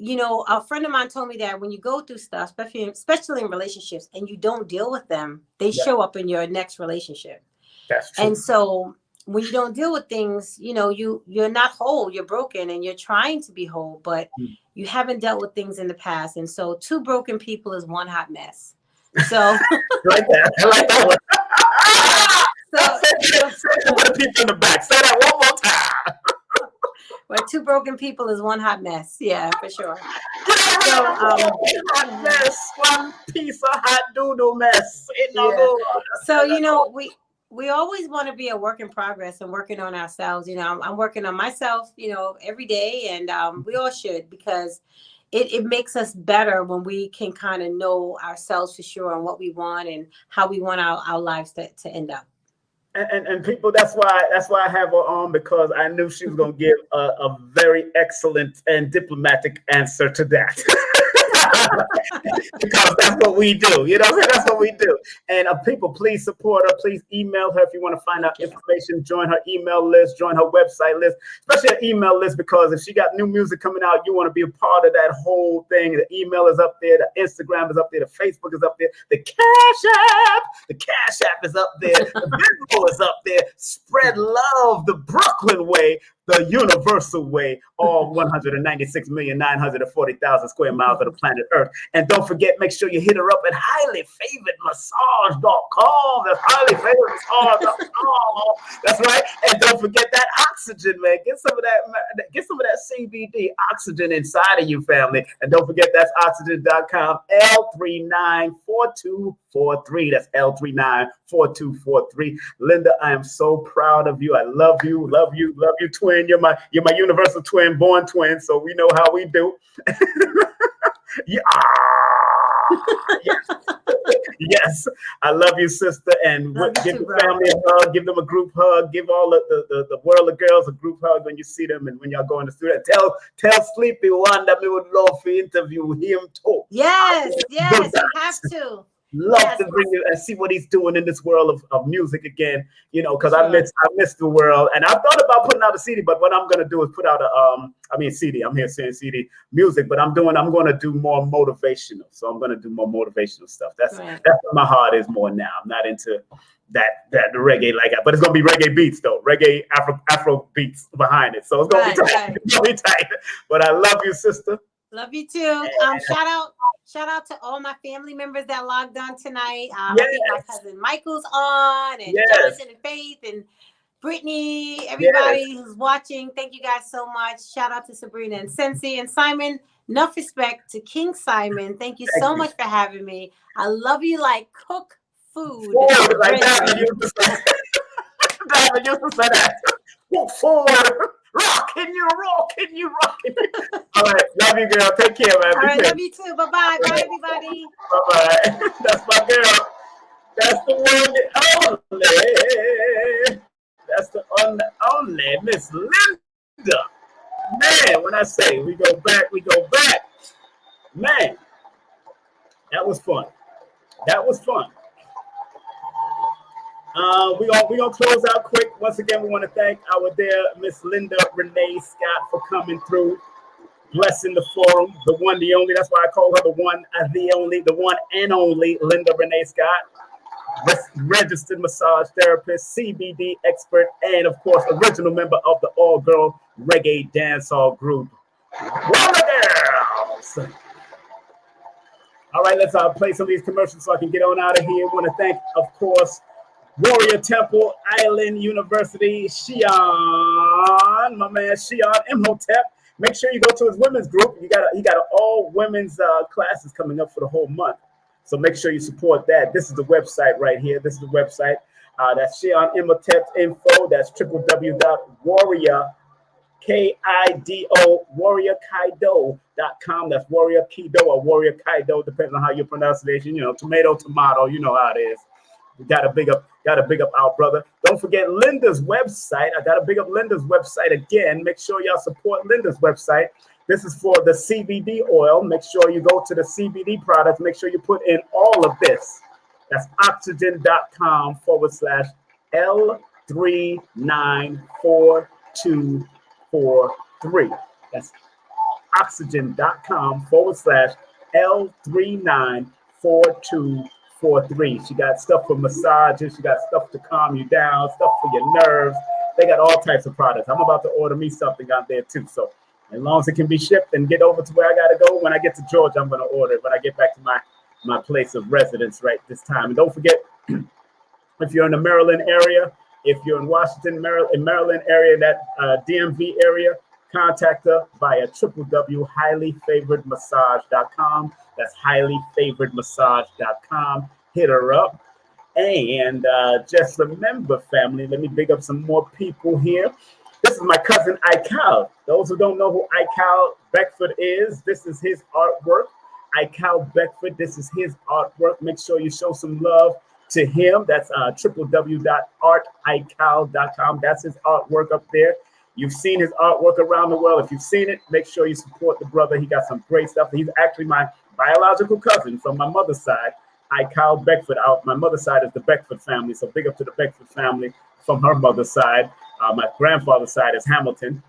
You know, a friend of mine told me that when you go through stuff, especially in relationships, and you don't deal with them, they show up in your next relationship. That's true. And so when you don't deal with things, you know, you're not whole, you're broken, and you're trying to be whole, but you haven't dealt with things in the past. And so two broken people is one hot mess. So like that. I like that one. So put people in the back. Say that one more time. But two broken people is one hot mess. Yeah, for sure. So, hot mess, one piece of hot doodle mess. So, you know, we always want to be a work in progress and working on ourselves. You know, I'm working on myself, you know, every day, and we all should, because it makes us better when we can kind of know ourselves for sure and what we want and how we want our lives to end up. And people, that's why I have her on, because I knew she was going to give a very excellent and diplomatic answer to that. Because that's what we do. You know what I'm saying? That's what we do. And people, please support her. Please email her if you want to find out information. Join her email list. Join her website list, especially her email list, because if she got new music coming out, you want to be a part of that whole thing. The email is up there. The Instagram is up there. The Facebook is up there. The Cash App is up there. The Venmo is up there. Spread love the Brooklyn way, the universal way, all 196,940,000 square miles of the planet Earth. And don't forget, make sure you hit her up at highlyfavoredmassage.com. That's highlyfavoredmassage.com. That's right. And don't forget that oxygen, man. Get some of that CBD oxygen inside of you, family. And don't forget, that's oxygen.com, L394243. That's L394243. Linda, I am so proud of you. I love you, twin. You're my universal twin, born twin. So we know how we do. Yeah. Yes, I love you, sister. And give the family a hug, give them a group hug, give all the Worl-A-Girls a group hug when you see them and when y'all go in the studio. Tell Sleepy One that we would love to interview him too. Yes, we have to. Love to bring you and see what he's doing in this world of music again, you know, because I miss the world. And I thought about putting out a CD, but what I'm gonna do is put out CD. I'm here saying CD music, but I'm gonna do more motivational. So I'm gonna do more motivational stuff. That's what my heart is more now. I'm not into that the reggae like that, but it's gonna be reggae beats though, reggae Afro beats behind it. So it's gonna be tight. It's gonna be tight. But I love you, sister. Love you too. Shout out to all my family members that logged on tonight. I think my cousin Michael's on, and Jonathan and Faith and Brittany, everybody who's watching. Thank you guys so much. Shout out to Sabrina and Sensei and Simon. Enough respect to King Simon. Thank you so much for having me. I love you like cook food. Like Diamond used to say that. Cook food. Rockin' you. All right, love you, girl. Take care, man. All right, love you too. Bye-bye. Bye, everybody. Bye-bye. That's my girl. That's the one and only. That's the only Miss Linda. Man, when I say we go back. Man, that was fun. We're gonna close out quick. Once again, we want to thank our dear Miss Renee Scott for coming through, blessing the forum, the one, the only. That's why I call her the one and only Renee Scott, registered massage therapist, CBD expert, and of course, original member of the all-girl Reggae Dancehall group, Worl-A-Girls. All right, let's play some of these commercials so I can get on out of here. I want to thank, of course, Warrior Temple Island University, Shion, my man Shion Imhotep. Make sure you go to his women's group. He got an all women's classes coming up for the whole month. So make sure you support that. This is the website right here. This is the website. That's Shion Imhotep's info. That's www.warriorkaido.com. That's Warrior Kido or Warrior Kaido, depending on how you pronounce it. You know, tomato, you know how it is. We gotta big up our brother. Don't forget Linda's website. I gotta big up Linda's website again. Make sure y'all support Linda's website. This is for the CBD oil. Make sure you go to the CBD products. Make sure you put in all of this. That's oxygen.com/L394243. That's oxygen.com/L394243. She got stuff for massages. She got stuff to calm you down, stuff for your nerves. They got all types of products. I'm about to order me something out there too. So as long as it can be shipped and get over to where I got to go, when I get to Georgia, I'm going to order it when I get back to my place of residence right this time. And don't forget, if you're in the Maryland area, if you're in Washington, Maryland area, that DMV area, contact her via www.highlyfavoredmassage.com. That's highlyfavoredmassage.com. Hit her up. And just remember, family, let me big up some more people here. This is my cousin Ikal. Those who don't know who Ikal Beckford is, this is his artwork. Ikal Beckford, this is his artwork. Make sure you show some love to him. That's www.artikal.com. That's his artwork up there. You've seen his artwork around the world. If you've seen it, make sure you support the brother. He got some great stuff. He's actually my biological cousin from my mother's side, Ikal Beckford. My mother's side is the Beckford family, so big up to the Beckford family from her mother's side. My grandfather's side is Hamilton.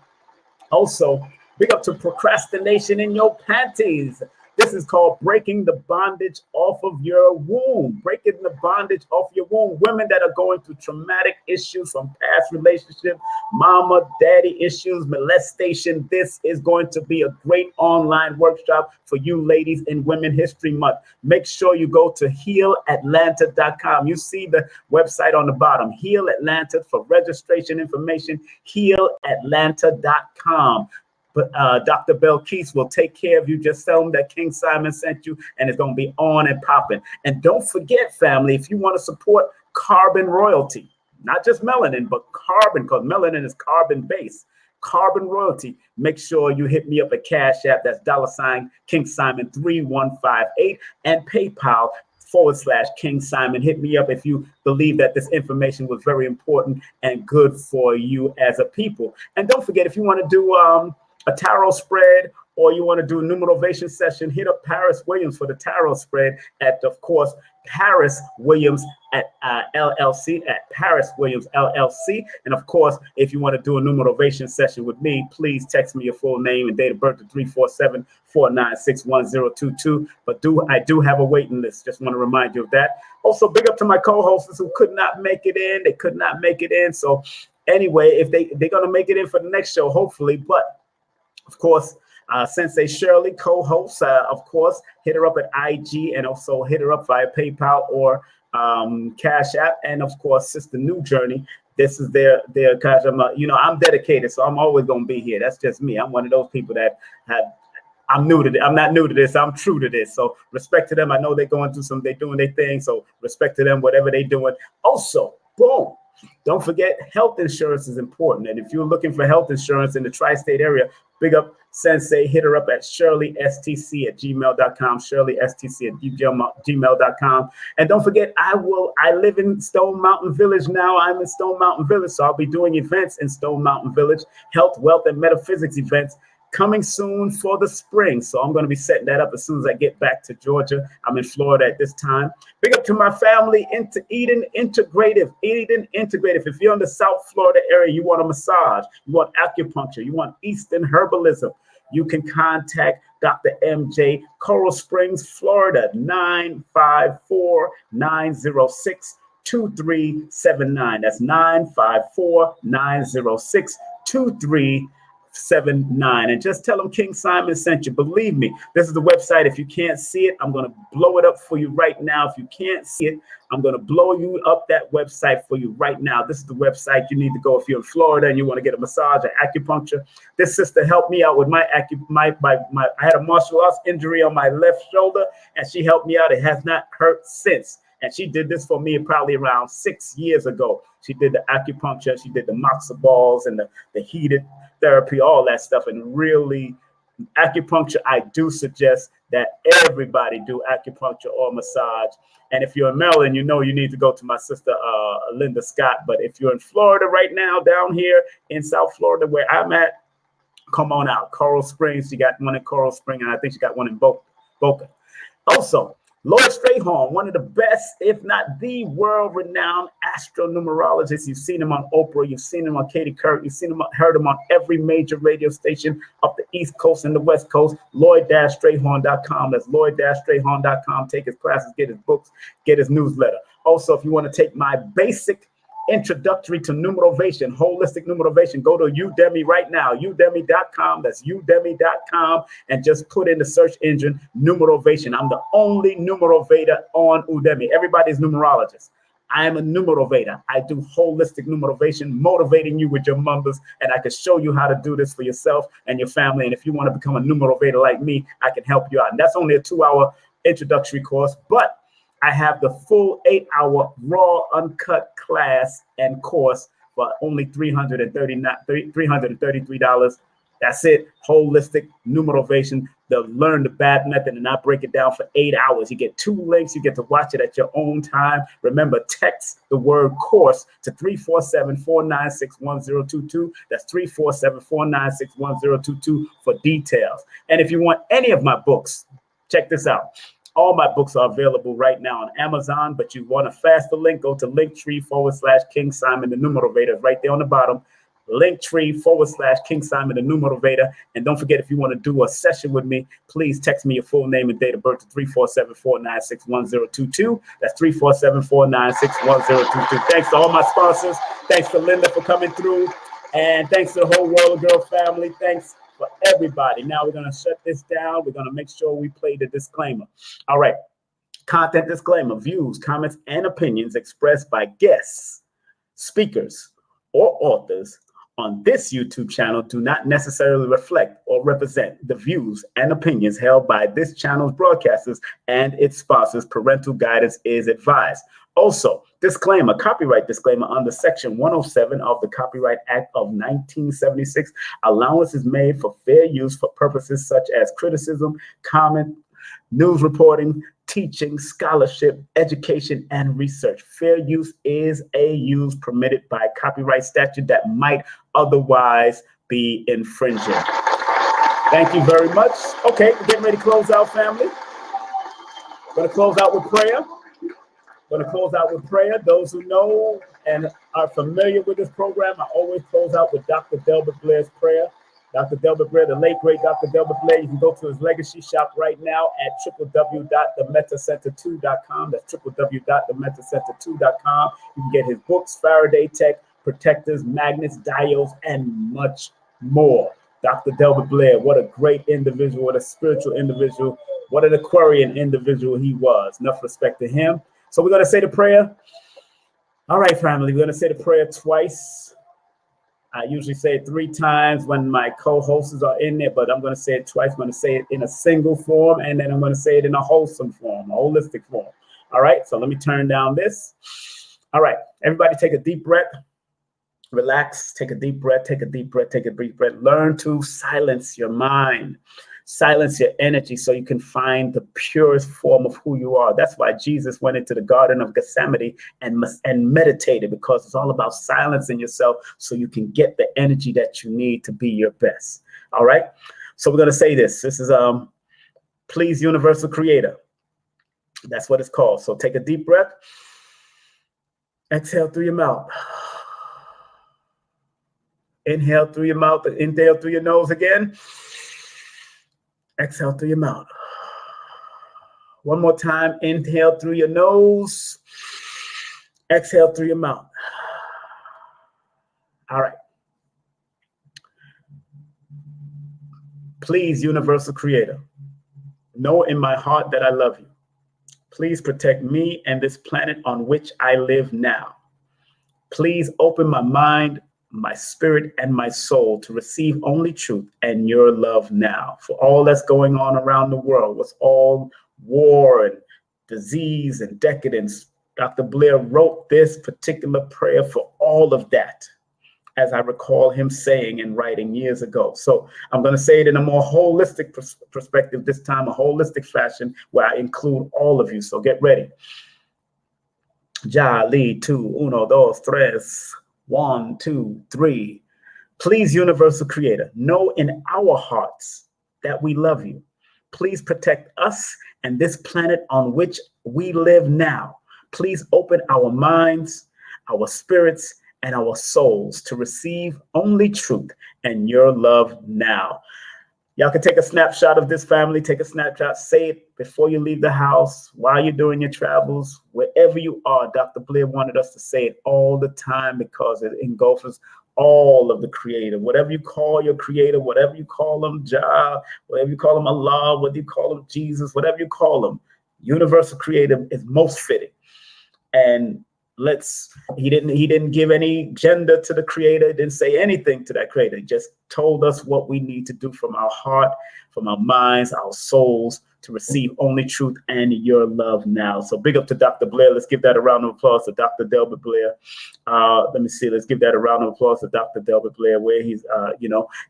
Also, big up to Procrastination in Your Panties. This is called Breaking the Bondage Off of Your Womb. Breaking the bondage off your womb. Women that are going through traumatic issues from past relationships, mama, daddy issues, molestation. This is going to be a great online workshop for you ladies in Women History Month. Make sure you go to healatlanta.com. You see the website on the bottom. Heal Atlanta for registration information. Healatlanta.com. But Dr. Belkis will take care of you. Just tell them that King Simon sent you, and it's going to be on and popping. And don't forget, family, if you want to support carbon royalty, not just melanin, but carbon, because melanin is carbon-based. Carbon royalty, make sure you hit me up at Cash App. That's $ King Simon 3158 and PayPal /King Simon. Hit me up if you believe that this information was very important and good for you as a people. And don't forget, if you want to do a tarot spread, or you want to do a Numerovation session, hit up Paris Williams for the tarot spread at, of course, Paris Williams at LLC, at Paris Williams LLC. And of course, if you want to do a Numerovation session with me, please text me your full name and date of birth to 347-496-1022. But I do have a waiting list. Just want to remind you of that. Also, big up to my co-hosts who could not make it in. They could not make it in. So anyway, if they're going to make it in for the next show, hopefully. But of course, Sensei Sherly, co-host, of course, hit her up at IG, and also hit her up via PayPal or Cash App. And of course, Sister Nujurney. This is their cash. I'm dedicated, so I'm always going to be here. That's just me. I'm one of those people that I'm new to this. I'm not new to this. I'm true to this. So respect to them. I know they're going through they're doing their thing. So respect to them, whatever they're doing. Also, boom. Don't forget, health insurance is important. And if you're looking for health insurance in the tri-state area, big up Sensei. Hit her up at sherlystc@gmail.com, sherlystc@gmail.com. And don't forget, I live in Stone Mountain Village now. I'm in Stone Mountain Village, so I'll be doing events in Stone Mountain Village, health, wealth, and metaphysics events coming soon for the spring. So I'm going to be setting that up as soon as I get back to Georgia. I'm in Florida at this time. Big up to my family, Eden Integrative. If you're in the South Florida area, you want a massage, you want acupuncture, you want Eastern herbalism, you can contact Dr. MJ, Coral Springs, Florida, 954-906-2379. That's 954-906-2379. And just tell them King Simon sent you. Believe me, this is the website. If you can't see it, I'm going to blow it up for you right now. If you can't see it, I'm going to blow you up that website for you right now. This is the website you need to go if you're in Florida and you want to get a massage or acupuncture. This sister helped me out with my I had a martial arts injury on my left shoulder, and she helped me out. It has not hurt since. And she did this for me probably around 6 years ago. She did the acupuncture, she did the matzo balls and the heated therapy, all that stuff. And really, acupuncture, I do suggest that everybody do acupuncture or massage. And if you're in Maryland, you know you need to go to my sister, Linda Scott. But if you're in Florida right now, down here in South Florida, where I'm at, come on out. Coral Springs, she got one in Coral Springs, and I think she got one in Boca. Also, Lloyd Strayhorn, one of the best, if not the world-renowned astronumerologist. You've seen him on Oprah. You've seen him on Katie Couric. You've seen him, heard him on every major radio station up the East Coast and the West Coast. Lloyd-Strayhorn.com. That's Lloyd-Strayhorn.com. Take his classes, get his books, get his newsletter. Also, if you want to take my basic introductory to Numerovation, holistic Numerovation, go to Udemy right now, udemy.com. That's udemy.com, and just put in the search engine Numerovation. I'm the only numerovator on Udemy. Everybody's numerologist. I am a numerovator. I do holistic Numerovation, motivating you with your numbers, and I can show you how to do this for yourself and your family. And if you want to become a numerovator like me, I can help you out. And that's only a 2-hour introductory course, but I have the full 8-hour raw, uncut class and course for only $333. That's it. Holistic Numerovation, learn the bad method, and I break it down for 8 hours. You get 2 links. You get to watch it at your own time. Remember, text the word course to 347-496-1022. That's 347-496-1022 for details. And if you want any of my books, check this out. All my books are available right now on Amazon, but you want a faster link, go to Linktree/King Simon the Numerovator, right there on the bottom. Linktree/King Simon the Numerovator. And don't forget, if you want to do a session with me, please text me your full name and date of birth to 347-496-1022. That's 347-496-1022. Thanks to all my sponsors. Thanks to Linda for coming through. And thanks to the whole Worl-A-Girl family. Thanks for everybody. Now we're going to shut this down. We're going to make sure we play the disclaimer. All right. Content disclaimer: views, comments, and opinions expressed by guests, speakers, or authors on this YouTube channel do not necessarily reflect or represent the views and opinions held by this channel's broadcasters and its sponsors. Parental guidance is advised. Also, disclaimer, copyright disclaimer under Section 107 of the Copyright Act of 1976. Allowance is made for fair use for purposes such as criticism, comment, news reporting, teaching, scholarship, education, and research. Fair use is a use permitted by copyright statute that might otherwise be infringing. Thank you very much. Okay, we're getting ready to close out, family. Going to close out with prayer. Those who know and are familiar with this program, I always close out with Dr. Delbert Blair's prayer. Dr. Delbert Blair, the late, great Dr. Delbert Blair. You can go to his legacy shop right now at www.themetacenter2.com. That's www.themetacenter2.com. You can get his books, Faraday Tech, protectors, magnets, diodes, and much more. Dr. Delbert Blair, what a great individual, what a spiritual individual, what an Aquarian individual he was. Enough respect to him. So we're going to say the prayer. All right, family, we're going to say the prayer twice. I usually say it 3 times when my co-hosts are in there, but I'm going to say it twice. I'm going to say it in a single form, and then I'm going to say it in a wholesome form, a holistic form. All right, so let me turn down this. All right, everybody take a deep breath. Relax, take a deep breath, take a deep breath, take a deep breath. Learn to silence your mind. Silence your energy so you can find the purest form of who you are. That's why Jesus went into the Garden of Gethsemane and meditated, because it's all about silencing yourself so you can get the energy that you need to be your best. All right. So we're going to say this. This is Please, Universal Creator. That's what it's called. So take a deep breath. Exhale through your mouth. Inhale through your mouth. Inhale through your nose again. Exhale through your mouth. One more time. Inhale through your nose. Exhale through your mouth. All right. Please, Universal Creator, know in my heart that I love you. Please protect me and this planet on which I live now. Please open my mind, my spirit, and my soul to receive only truth and your love now. For all that's going on around the world, with all war and disease and decadence, Dr. Blair wrote this particular prayer for all of that, as I recall him saying and writing years ago. So I'm going to say it in a more holistic perspective this time, a holistic fashion where I include all of you. So get ready. Ya, li, tu, uno, dos, tres, 1, 2, 3. Please, Universal Creator, know in our hearts that we love you. Please protect us and this planet on which we live now. Please open our minds, our spirits, and our souls to receive only truth and your love now. Y'all can take a snapshot of this, family. Take a snapshot. Say it before you leave the house, while you're doing your travels, wherever you are. Dr. Blair wanted us to say it all the time because it engulfs all of the creator. Whatever you call your creator, whatever you call him, Jah, whatever you call him, Allah, whether you call him Jesus, whatever you call him, Universal Creator is most fitting. And he didn't give any gender to the creator, didn't say anything to that creator. He just told us what we need to do from our heart, from our minds, our souls, to receive only truth and your love now. So big up to Dr. Blair. Let's give that a round of applause to Dr. Delbert Blair. Let me see. Let's give that a round of applause to Dr. Delbert Blair, where he's,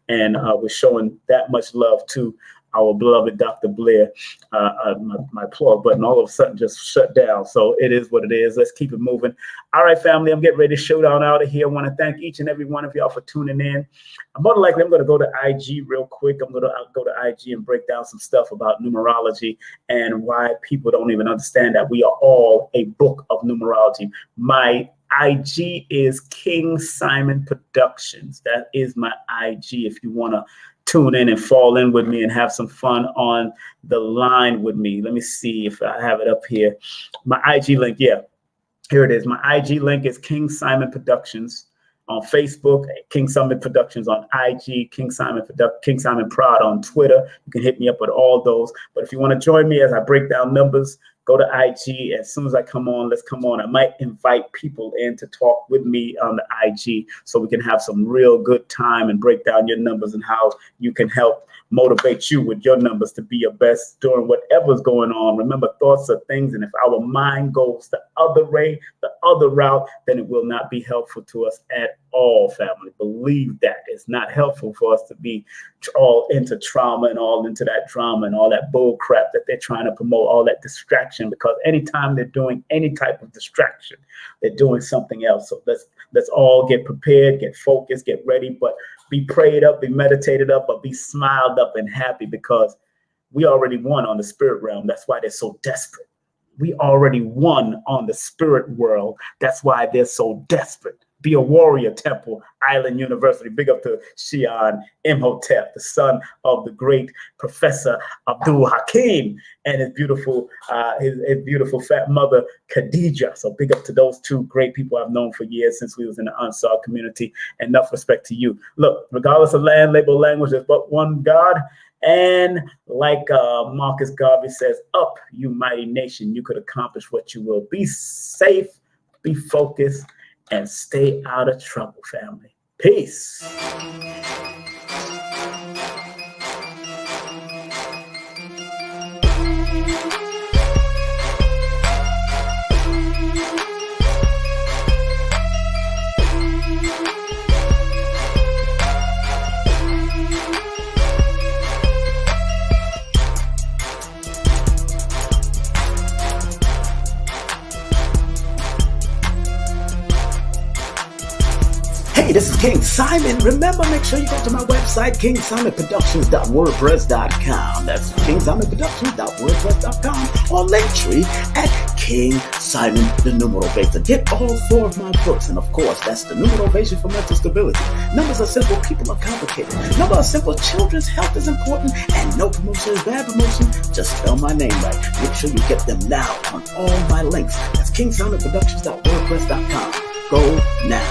and we're showing that much love to our beloved Dr. Blair. My plug button all of a sudden just shut down. So it is what it is. Let's keep it moving. All right, family, I'm getting ready to show down out of here. I want to thank each and every one of y'all for tuning in. More than likely, I'm going to go to IG real quick. I'm going to go to IG and break down some stuff about numerology and why people don't even understand that we are all a book of numerology. My IG is King Simon Productions. That is my IG if you want to tune in and fall in with me and have some fun on the line with me. Let me see if I have it up here. My IG link, yeah, here it is. My IG link is King Simon Productions on Facebook, King Simon Productions on IG, King Simon Prod on Twitter. You can hit me up with all those. But if you want to join me as I break down numbers, go to IG. As soon as I come on, let's come on. I might invite people in to talk with me on the IG so we can have some real good time and break down your numbers and how you can help motivate you with your numbers to be your best during whatever's going on. Remember, thoughts are things, and if our mind goes the other way, the other route, then it will not be helpful to us at all, family. Believe that. It's not helpful for us to be all into trauma and all into that drama and all that bull crap that they're trying to promote, all that distraction, because anytime they're doing any type of distraction, they're doing something else. So let's all get prepared, get focused, get ready, but be prayed up, be meditated up, but be smiled up and happy, because we already won on the spirit realm. That's why they're so desperate. We already won on the spirit world. That's why they're so desperate. Be a warrior, Temple Island University. Big up to Shion Imhotep, the son of the great Professor Abdul Hakim, and his beautiful fat mother, Khadija. So big up to those two great people I've known for years since we was in the Ansar community. Enough respect to you. Look, regardless of land, label, language, there's but one God. And like Marcus Garvey says, up, you mighty nation, you could accomplish what you will. Be safe, be focused, and stay out of trouble, family. Peace. Hey, this is King Simon. Remember, make sure you go to my website, kingsimonproductions.wordpress.com. That's kingsimonproductions.wordpress.com, or Linktree at King Simon the Numerovation. Get all 4 of my books, and of course, that's the Numerovation for mental stability. Numbers are simple, people are complicated. Numbers are simple, children's health is important, and no promotion is bad promotion. Just spell my name right. Make sure you get them now on all my links. That's kingsimonproductions.wordpress.com. Go now.